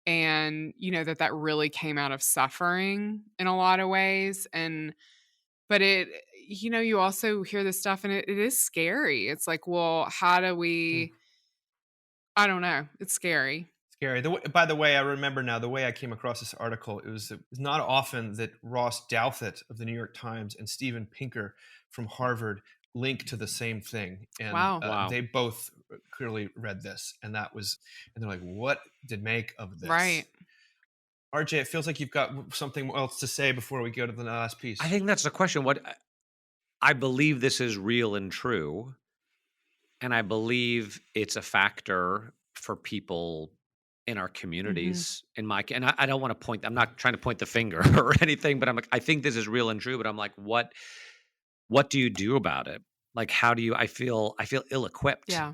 Speaker 4: And, that really came out of suffering in a lot of ways. But you also hear this stuff and it is scary. It's like, well, how do we, I don't know. It's scary.
Speaker 1: Scary. By the way, I remember now the way I came across this article. It was not often that Ross Douthat of the New York Times and Steven Pinker from Harvard link to the same thing. And
Speaker 4: wow.
Speaker 1: They both clearly read this, and they're like, what did make of this?
Speaker 4: Right.
Speaker 1: RJ, it feels like you've got something else to say before we go to the last piece.
Speaker 3: I think that's the question. What I believe this is real and true, and I believe it's a factor for people in our communities. And I don't want to point. I'm not trying to point the finger or anything, but I'm like, I think this is real and true. But I'm like, what do you do about it? Like, how do you? I feel ill-equipped.
Speaker 4: Yeah.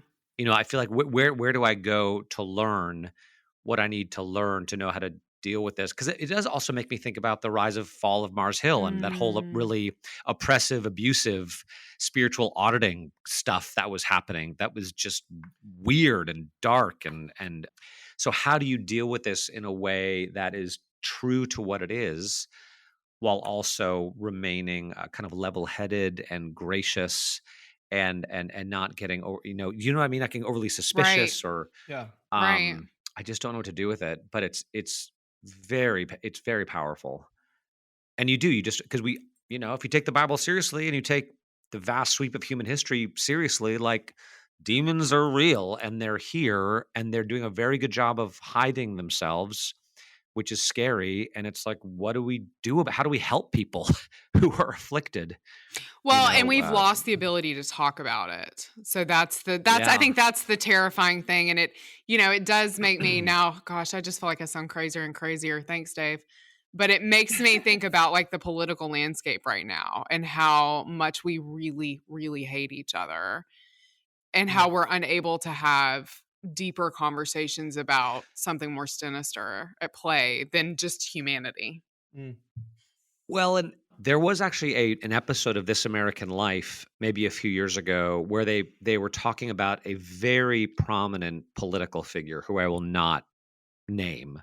Speaker 3: I feel like where do I go to learn what I need to learn to know how to deal with this? Because it does also make me think about the rise of fall of Mars Hill and that whole really oppressive, abusive, spiritual auditing stuff that was happening. That was just weird and dark. And so how do you deal with this in a way that is true to what it is, while also remaining kind of level-headed and gracious and not getting, what I mean? Not getting overly suspicious or
Speaker 4: right.
Speaker 3: I just don't know what to do with it, but it's very powerful. And you just, because we, if you take the Bible seriously and you take the vast sweep of human history seriously, like, demons are real and they're here and they're doing a very good job of hiding themselves, which is scary. And it's like, what do we do about, how do we help people who are afflicted?
Speaker 4: Well, and we've lost the ability to talk about it. So I think that's the terrifying thing. And it, it does make me now, gosh, I just feel like I sound crazier and crazier. Thanks, Dave. But it makes me think about like the political landscape right now and how much we really, really hate each other and how we're unable to have deeper conversations about something more sinister at play than just humanity.
Speaker 3: Well, and there was actually an episode of This American Life maybe a few years ago where they were talking about a very prominent political figure who I will not name,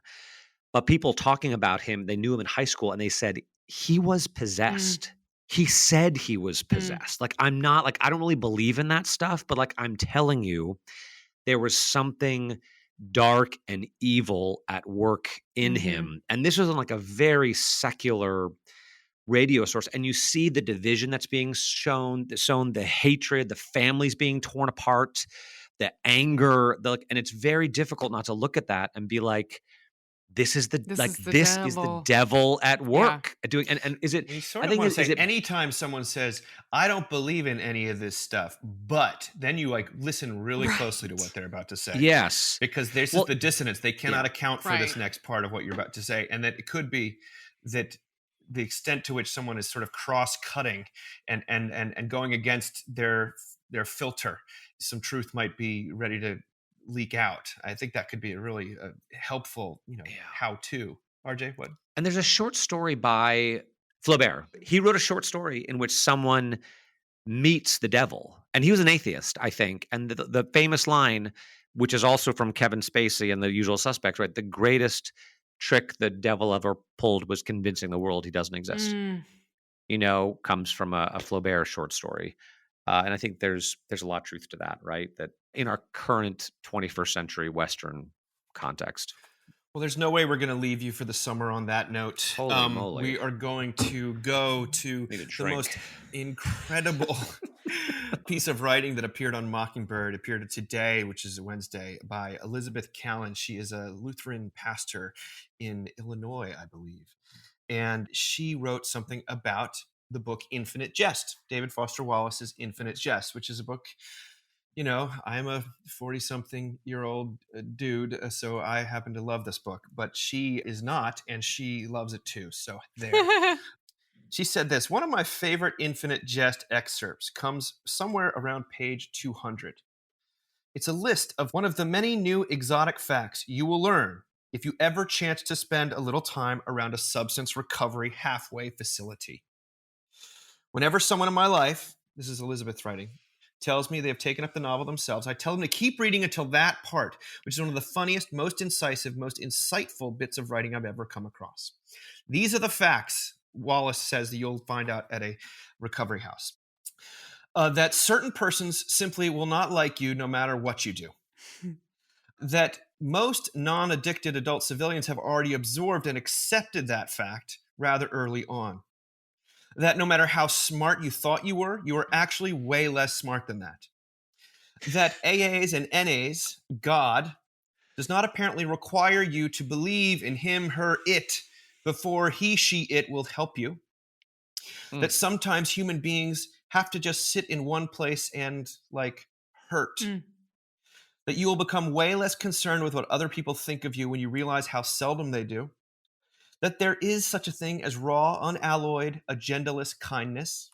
Speaker 3: but people talking about him, they knew him in high school and they said he was possessed. He said he was possessed. Like, I'm not, like, I don't really believe in that stuff, but like, I'm telling you, there was something dark and evil at work in him. And this was on like a very secular radio source. And you see the division that's being shown, the hatred, the families being torn apart, the anger, and it's very difficult not to look at that and be like, this is the devil at work doing. And is it?
Speaker 1: You sort of want to say anytime someone says, "I don't believe in any of this stuff," but then you like listen really closely to what they're about to say.
Speaker 3: Yes,
Speaker 1: because there's just the dissonance. They cannot account for this next part of what you're about to say, and that it could be that the extent to which someone is sort of cross-cutting and going against their filter, some truth might be ready to leak out. I think that could be a really helpful, how-to. RJ, what?
Speaker 3: And there's a short story by Flaubert. He wrote a short story in which someone meets the devil, and he was an atheist, I think. And the famous line, which is also from Kevin Spacey and The Usual Suspects, right? The greatest trick the devil ever pulled was convincing the world he doesn't exist. Comes from a Flaubert short story. And I think there's a lot of truth to that, right? That in our current 21st century Western context.
Speaker 1: Well, there's no way we're going to leave you for the summer on that note.
Speaker 3: Holy moly.
Speaker 1: We are going to go to
Speaker 3: Need a
Speaker 1: the
Speaker 3: drink.
Speaker 1: most incredible piece of writing that appeared on Mockingbird, appeared today, which is Wednesday, by Elizabeth Callan. She is a Lutheran pastor in Illinois, I believe. And she wrote something about the book Infinite Jest, David Foster Wallace's Infinite Jest, which is a book, you know, I'm a 40-something-year-old dude, so I happen to love this book, but she is not, and she loves it too. So there. She said this: one of my favorite Infinite Jest excerpts comes somewhere around page 200. It's a list of one of the many new exotic facts you will learn if you ever chance to spend a little time around a substance recovery halfway facility. Whenever someone in my life, this is Elizabeth writing, tells me they have taken up the novel themselves, I tell them to keep reading until that part, which is one of the funniest, most incisive, most insightful bits of writing I've ever come across. These are the facts, Wallace says, that you'll find out at a recovery house. That certain persons simply will not like you no matter what you do. That most non-addicted adult civilians have already absorbed and accepted that fact rather early on. That no matter how smart you thought you were actually way less smart than that. That AAs and NAs, God, does not apparently require you to believe in him, her, it, before he, she, it will help you. That sometimes human beings have to just sit in one place and, hurt. That you will become way less concerned with what other people think of you when you realize how seldom they do. That there is such a thing as raw, unalloyed, agendaless kindness.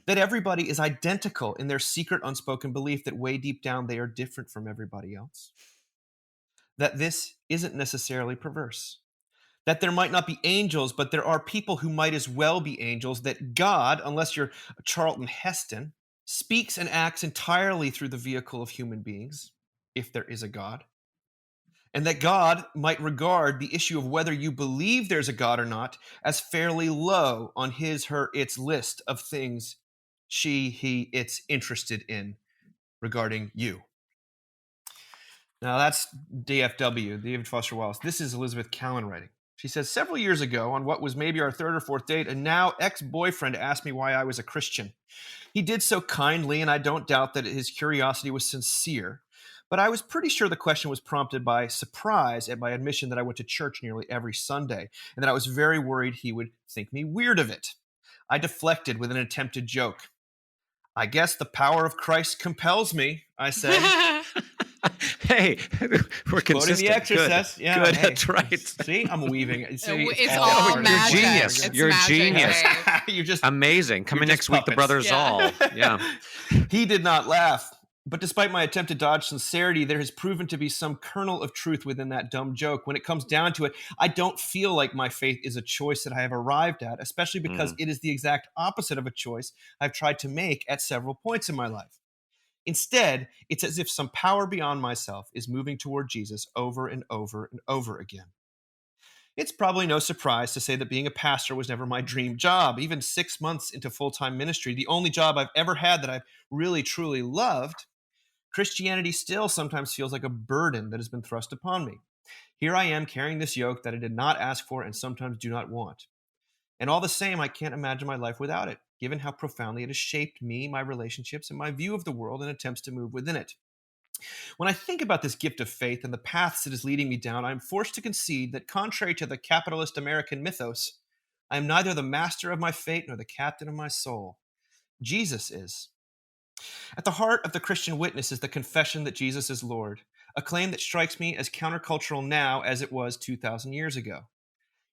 Speaker 1: That everybody is identical in their secret, unspoken belief that way deep down they are different from everybody else. That this isn't necessarily perverse. That there might not be angels, but there are people who might as well be angels. That God, unless you're Charlton Heston, speaks and acts entirely through the vehicle of human beings, if there is a God. And that God might regard the issue of whether you believe there's a God or not as fairly low on his, her, its list of things she, he, it's interested in regarding you. Now that's DFW, David Foster Wallace. This is Elizabeth Callan writing. She says, several years ago, on what was maybe our third or fourth date, a now ex-boyfriend asked me why I was a Christian. He did so kindly, and I don't doubt that his curiosity was sincere. But I was pretty sure the question was prompted by surprise at my admission that I went to church nearly every Sunday, and that I was very worried he would think me weird of it. I deflected with an attempted joke. I guess the power of Christ compels me, I said.
Speaker 3: Hey, we're consistent.
Speaker 1: The Exorcist.
Speaker 3: Good.
Speaker 1: Yeah,
Speaker 3: Good.
Speaker 1: hey.
Speaker 3: That's right.
Speaker 1: See, I'm weaving. See,
Speaker 4: It's all
Speaker 3: You're
Speaker 4: magic.
Speaker 3: genius.
Speaker 4: It's
Speaker 3: You're
Speaker 4: magic,
Speaker 3: genius.
Speaker 4: Dave.
Speaker 1: You're just
Speaker 3: Amazing. Coming
Speaker 1: You're
Speaker 3: next
Speaker 1: just
Speaker 3: week, the
Speaker 1: puppets.
Speaker 3: Brothers All. Yeah.
Speaker 1: He did not laugh. But despite my attempt to dodge sincerity, there has proven to be some kernel of truth within that dumb joke. When it comes down to it, I don't feel like my faith is a choice that I have arrived at, especially because it is the exact opposite of a choice I've tried to make at several points in my life. Instead, it's as if some power beyond myself is moving toward Jesus over and over and over again. It's probably no surprise to say that being a pastor was never my dream job. Even 6 months into full-time ministry, the only job I've ever had that I've really, truly loved, Christianity still sometimes feels like a burden that has been thrust upon me. Here I am carrying this yoke that I did not ask for and sometimes do not want. And all the same, I can't imagine my life without it, given how profoundly it has shaped me, my relationships, and my view of the world and attempts to move within it. When I think about this gift of faith and the paths it is leading me down, I am forced to concede that contrary to the capitalist American mythos, I am neither the master of my fate nor the captain of my soul. Jesus is. At the heart of the Christian witness is the confession that Jesus is Lord, a claim that strikes me as countercultural now as it was 2,000 years ago.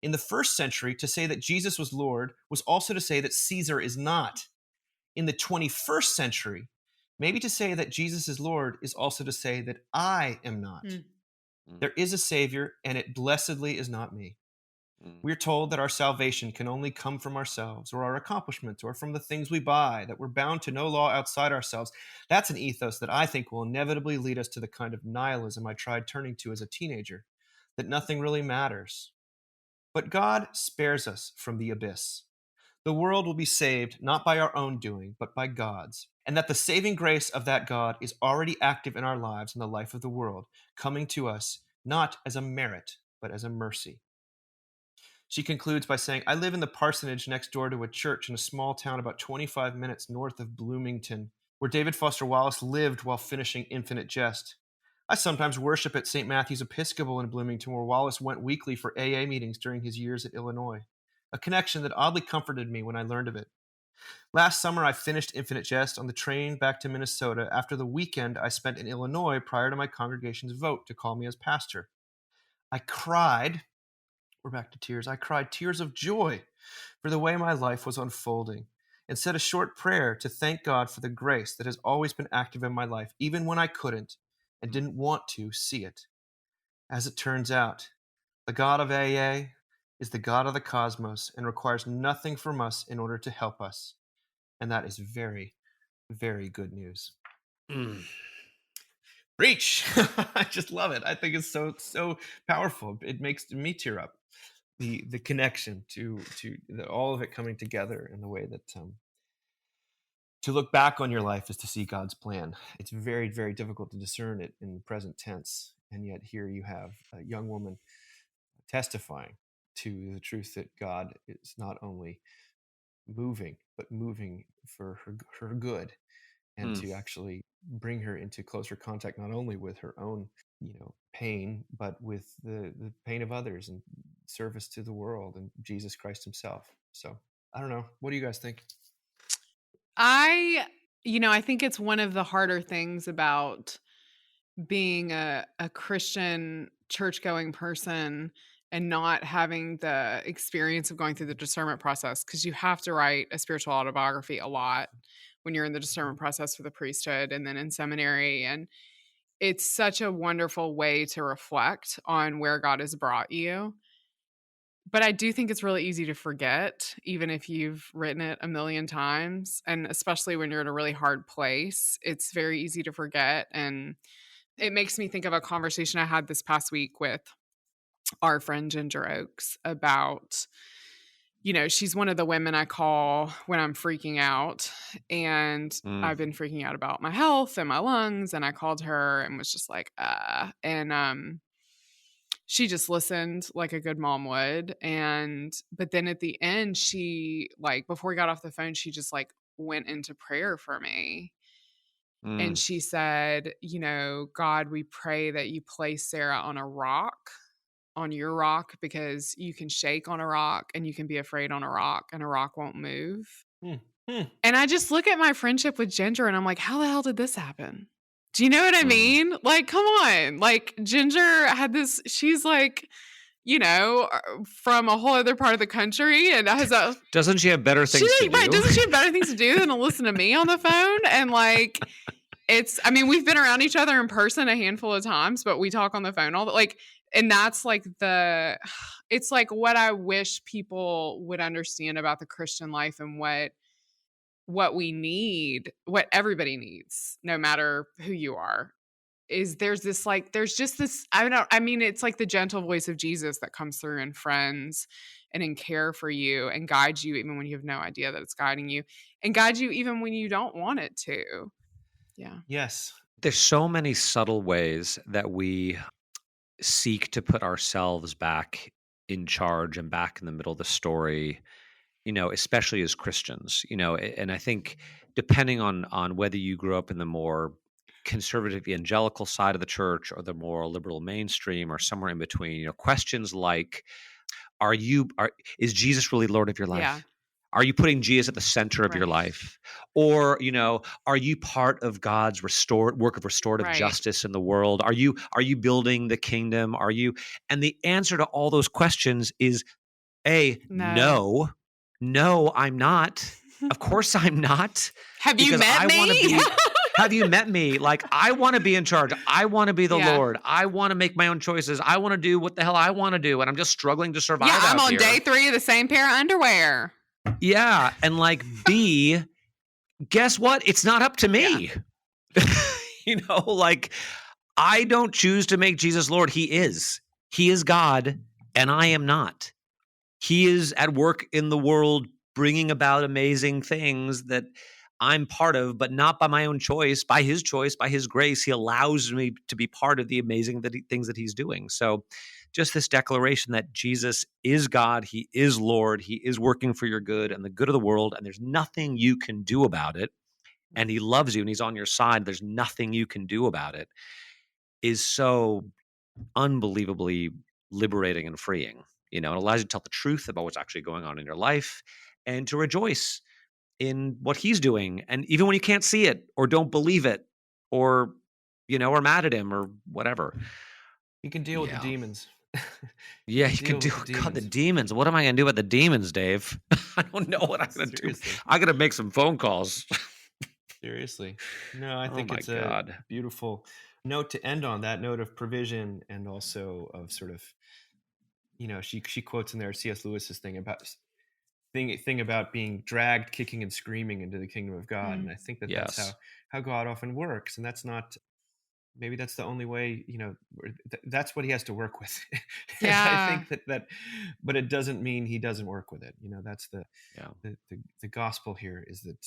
Speaker 1: In the first century, to say that Jesus was Lord was also to say that Caesar is not. In the 21st century, maybe to say that Jesus is Lord is also to say that I am not. There is a Savior, and it blessedly is not me. We're told that our salvation can only come from ourselves or our accomplishments or from the things we buy, that we're bound to no law outside ourselves. That's an ethos that I think will inevitably lead us to the kind of nihilism I tried turning to as a teenager, that nothing really matters. But God spares us from the abyss. The world will be saved not by our own doing, but by God's, and that the saving grace of that God is already active in our lives and the life of the world, coming to us not as a merit, but as a mercy. She concludes by saying, I live in the parsonage next door to a church in a small town about 25 minutes north of Bloomington, where David Foster Wallace lived while finishing Infinite Jest. I sometimes worship at St. Matthew's Episcopal in Bloomington, where Wallace went weekly for AA meetings during his years at Illinois, a connection that oddly comforted me when I learned of it. Last summer, I finished Infinite Jest on the train back to Minnesota after the weekend I spent in Illinois prior to my congregation's vote to call me as pastor. I cried, we're back to tears, I cried tears of joy for the way my life was unfolding and said a short prayer to thank God for the grace that has always been active in my life, even when I couldn't and didn't want to see it. As it turns out, the God of AA is the God of the cosmos and requires nothing from us in order to help us. And that is very, very good news. Preach! I just love it. I think it's so powerful. It makes me tear up. The connection to all of it coming together in the way that to look back on your life is to see God's plan. It's very, very difficult to discern it in the present tense. And yet here you have a young woman testifying to the truth that God is not only moving, but moving for her good, and to actually bring her into closer contact, not only with her own, pain, but with the pain of others and service to the world and Jesus Christ himself. So I don't know. What do you guys think?
Speaker 4: I think it's one of the harder things about being a Christian church-going person and not having the experience of going through the discernment process, because you have to write a spiritual autobiography a lot when you're in the discernment process for the priesthood and then in seminary. And it's such a wonderful way to reflect on where God has brought you. But I do think it's really easy to forget, even if you've written it a million times. And especially when you're in a really hard place, it's very easy to forget. And it makes me think of a conversation I had this past week with our friend Ginger Oaks about, she's one of the women I call when I'm freaking out. And I've been freaking out about my health and my lungs. And I called her and was just like, she just listened like a good mom would. But then at the end, she, before we got off the phone, she just went into prayer for me. And she said, God, we pray that you place Sarah on your rock, because you can shake on a rock and you can be afraid on a rock and a rock won't move. And I just look at my friendship with Ginger and I'm like, how the hell did this happen? Do you know what I mean? Come on. Ginger had this, she's from a whole other part of the country and has a...
Speaker 3: Doesn't she have better things to do?
Speaker 4: Right. Doesn't she have better things to do than to listen to me on the phone? And we've been around each other in person a handful of times, but we talk on the phone all the, and that's it's what I wish people would understand about the Christian life and what we need, what everybody needs, no matter who you are, is there's just this, it's like the gentle voice of Jesus that comes through in friends and in care for you and guides you even when you have no idea that it's guiding you, and guides you even when you don't want it to. Yeah.
Speaker 1: Yes.
Speaker 3: There's so many subtle ways that we seek to put ourselves back in charge and back in the middle of the story, especially as Christians, and I think depending on whether you grew up in the more conservative evangelical side of the church or the more liberal mainstream or somewhere in between, questions like, is Jesus really Lord of your life?
Speaker 4: Yeah.
Speaker 3: Are you putting Jesus at the center of your life? Or, are you part of God's work of restorative justice in the world? Are you building the kingdom? And the answer to all those questions is no, I'm not. Of course I'm not.
Speaker 4: Have you met me?
Speaker 3: Have you met me? I want to be in charge. I want to be the Lord. I want to make my own choices. I want to do what the hell I want to do. And I'm just struggling to survive.
Speaker 4: Yeah, I'm on day 3 of the same pair of underwear.
Speaker 3: Yeah. And B, guess what? It's not up to me. Yeah. I don't choose to make Jesus Lord. He is. He is God, and I am not. He is at work in the world, bringing about amazing things that I'm part of, but not by my own choice, by his choice, by his grace. He allows me to be part of the amazing things that he's doing. So just this declaration that Jesus is God, he is Lord, he is working for your good and the good of the world, and there's nothing you can do about it. And he loves you and he's on your side. There's nothing you can do about it, is so unbelievably liberating and freeing. It allows you to tell the truth about what's actually going on in your life and to rejoice in what he's doing. And even when you can't see it or don't believe it or, are mad at him or whatever.
Speaker 1: You can deal with the demons.
Speaker 3: Yeah, you can deal with the demons. What am I going to do with the demons, Dave? I don't know what I'm going to do. I'm going to make some phone calls.
Speaker 1: Seriously. No, I think it's a beautiful note to end on, that note of provision and also of sort of, she quotes in there C.S. Lewis's thing about being dragged kicking and screaming into the kingdom of God. And I think that's how God often works. And that's not, maybe that's the only way, that's what he has to work with.
Speaker 4: Yeah.
Speaker 1: I think that, but it doesn't mean he doesn't work with it. That's the gospel here, is that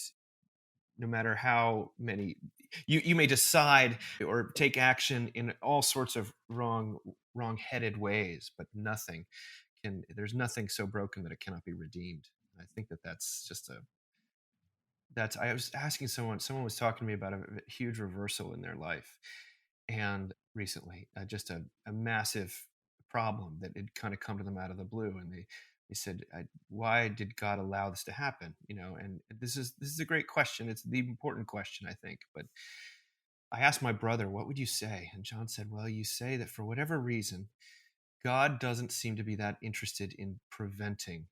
Speaker 1: no matter how many you may decide or take action in all sorts of wrong-headed ways, but there's nothing so broken that it cannot be redeemed. I think that's just I was asking someone was talking to me about a huge reversal in their life, and recently just a massive problem that had kind of come to them out of the blue, and they said, why did God allow this to happen? And this is a great question. It's the important question, I think. But I asked my brother, what would you say? And John said, well, you say that for whatever reason, God doesn't seem to be that interested in preventing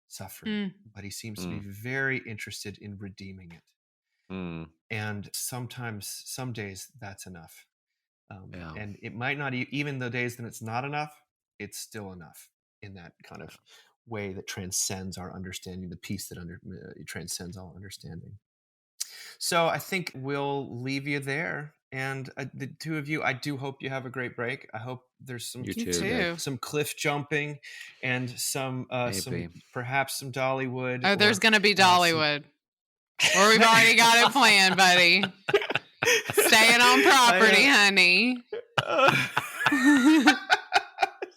Speaker 1: suffering, but he seems to be very interested in redeeming it. And sometimes, some days, that's enough. And it might not, even the days that it's not enough, it's still enough in that kind of way that transcends our understanding, the peace that transcends all understanding. So I think we'll leave you there. And the two of you, I do hope you have a great break. I hope there's some cliff jumping and perhaps some Dollywood.
Speaker 4: Oh, there's going to be Dollywood. Or we've already got it planned, buddy. Staying on property, honey.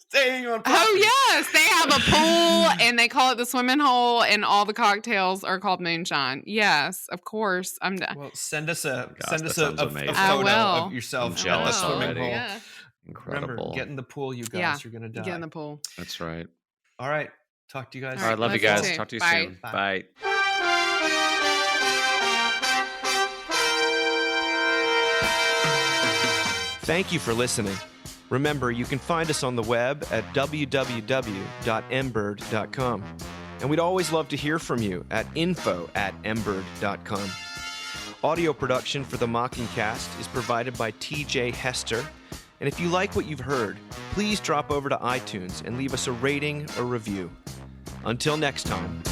Speaker 1: Staying on property.
Speaker 4: Oh, yes. They have a pool, and they call it the swimming hole, and all the cocktails are called moonshine. Yes, of course. Well,
Speaker 1: send us a photo of yourself.
Speaker 3: I'm jealous
Speaker 1: swimming
Speaker 3: already.
Speaker 1: Hole.
Speaker 4: Yeah.
Speaker 3: Incredible.
Speaker 1: Remember, get in the pool, you guys. You're going to die.
Speaker 4: Get in the pool.
Speaker 3: That's right.
Speaker 1: All right. Talk to you guys.
Speaker 3: All right. Love you guys. Talk to you soon.
Speaker 1: Bye.
Speaker 3: Bye.
Speaker 1: Thank you for listening. Remember, you can find us on the web at www.mbird.com. And we'd always love to hear from you at info@mbird.com. Audio production for the Mockingcast is provided by TJ Hester. And if you like what you've heard, please drop over to iTunes and leave us a rating or review. Until next time.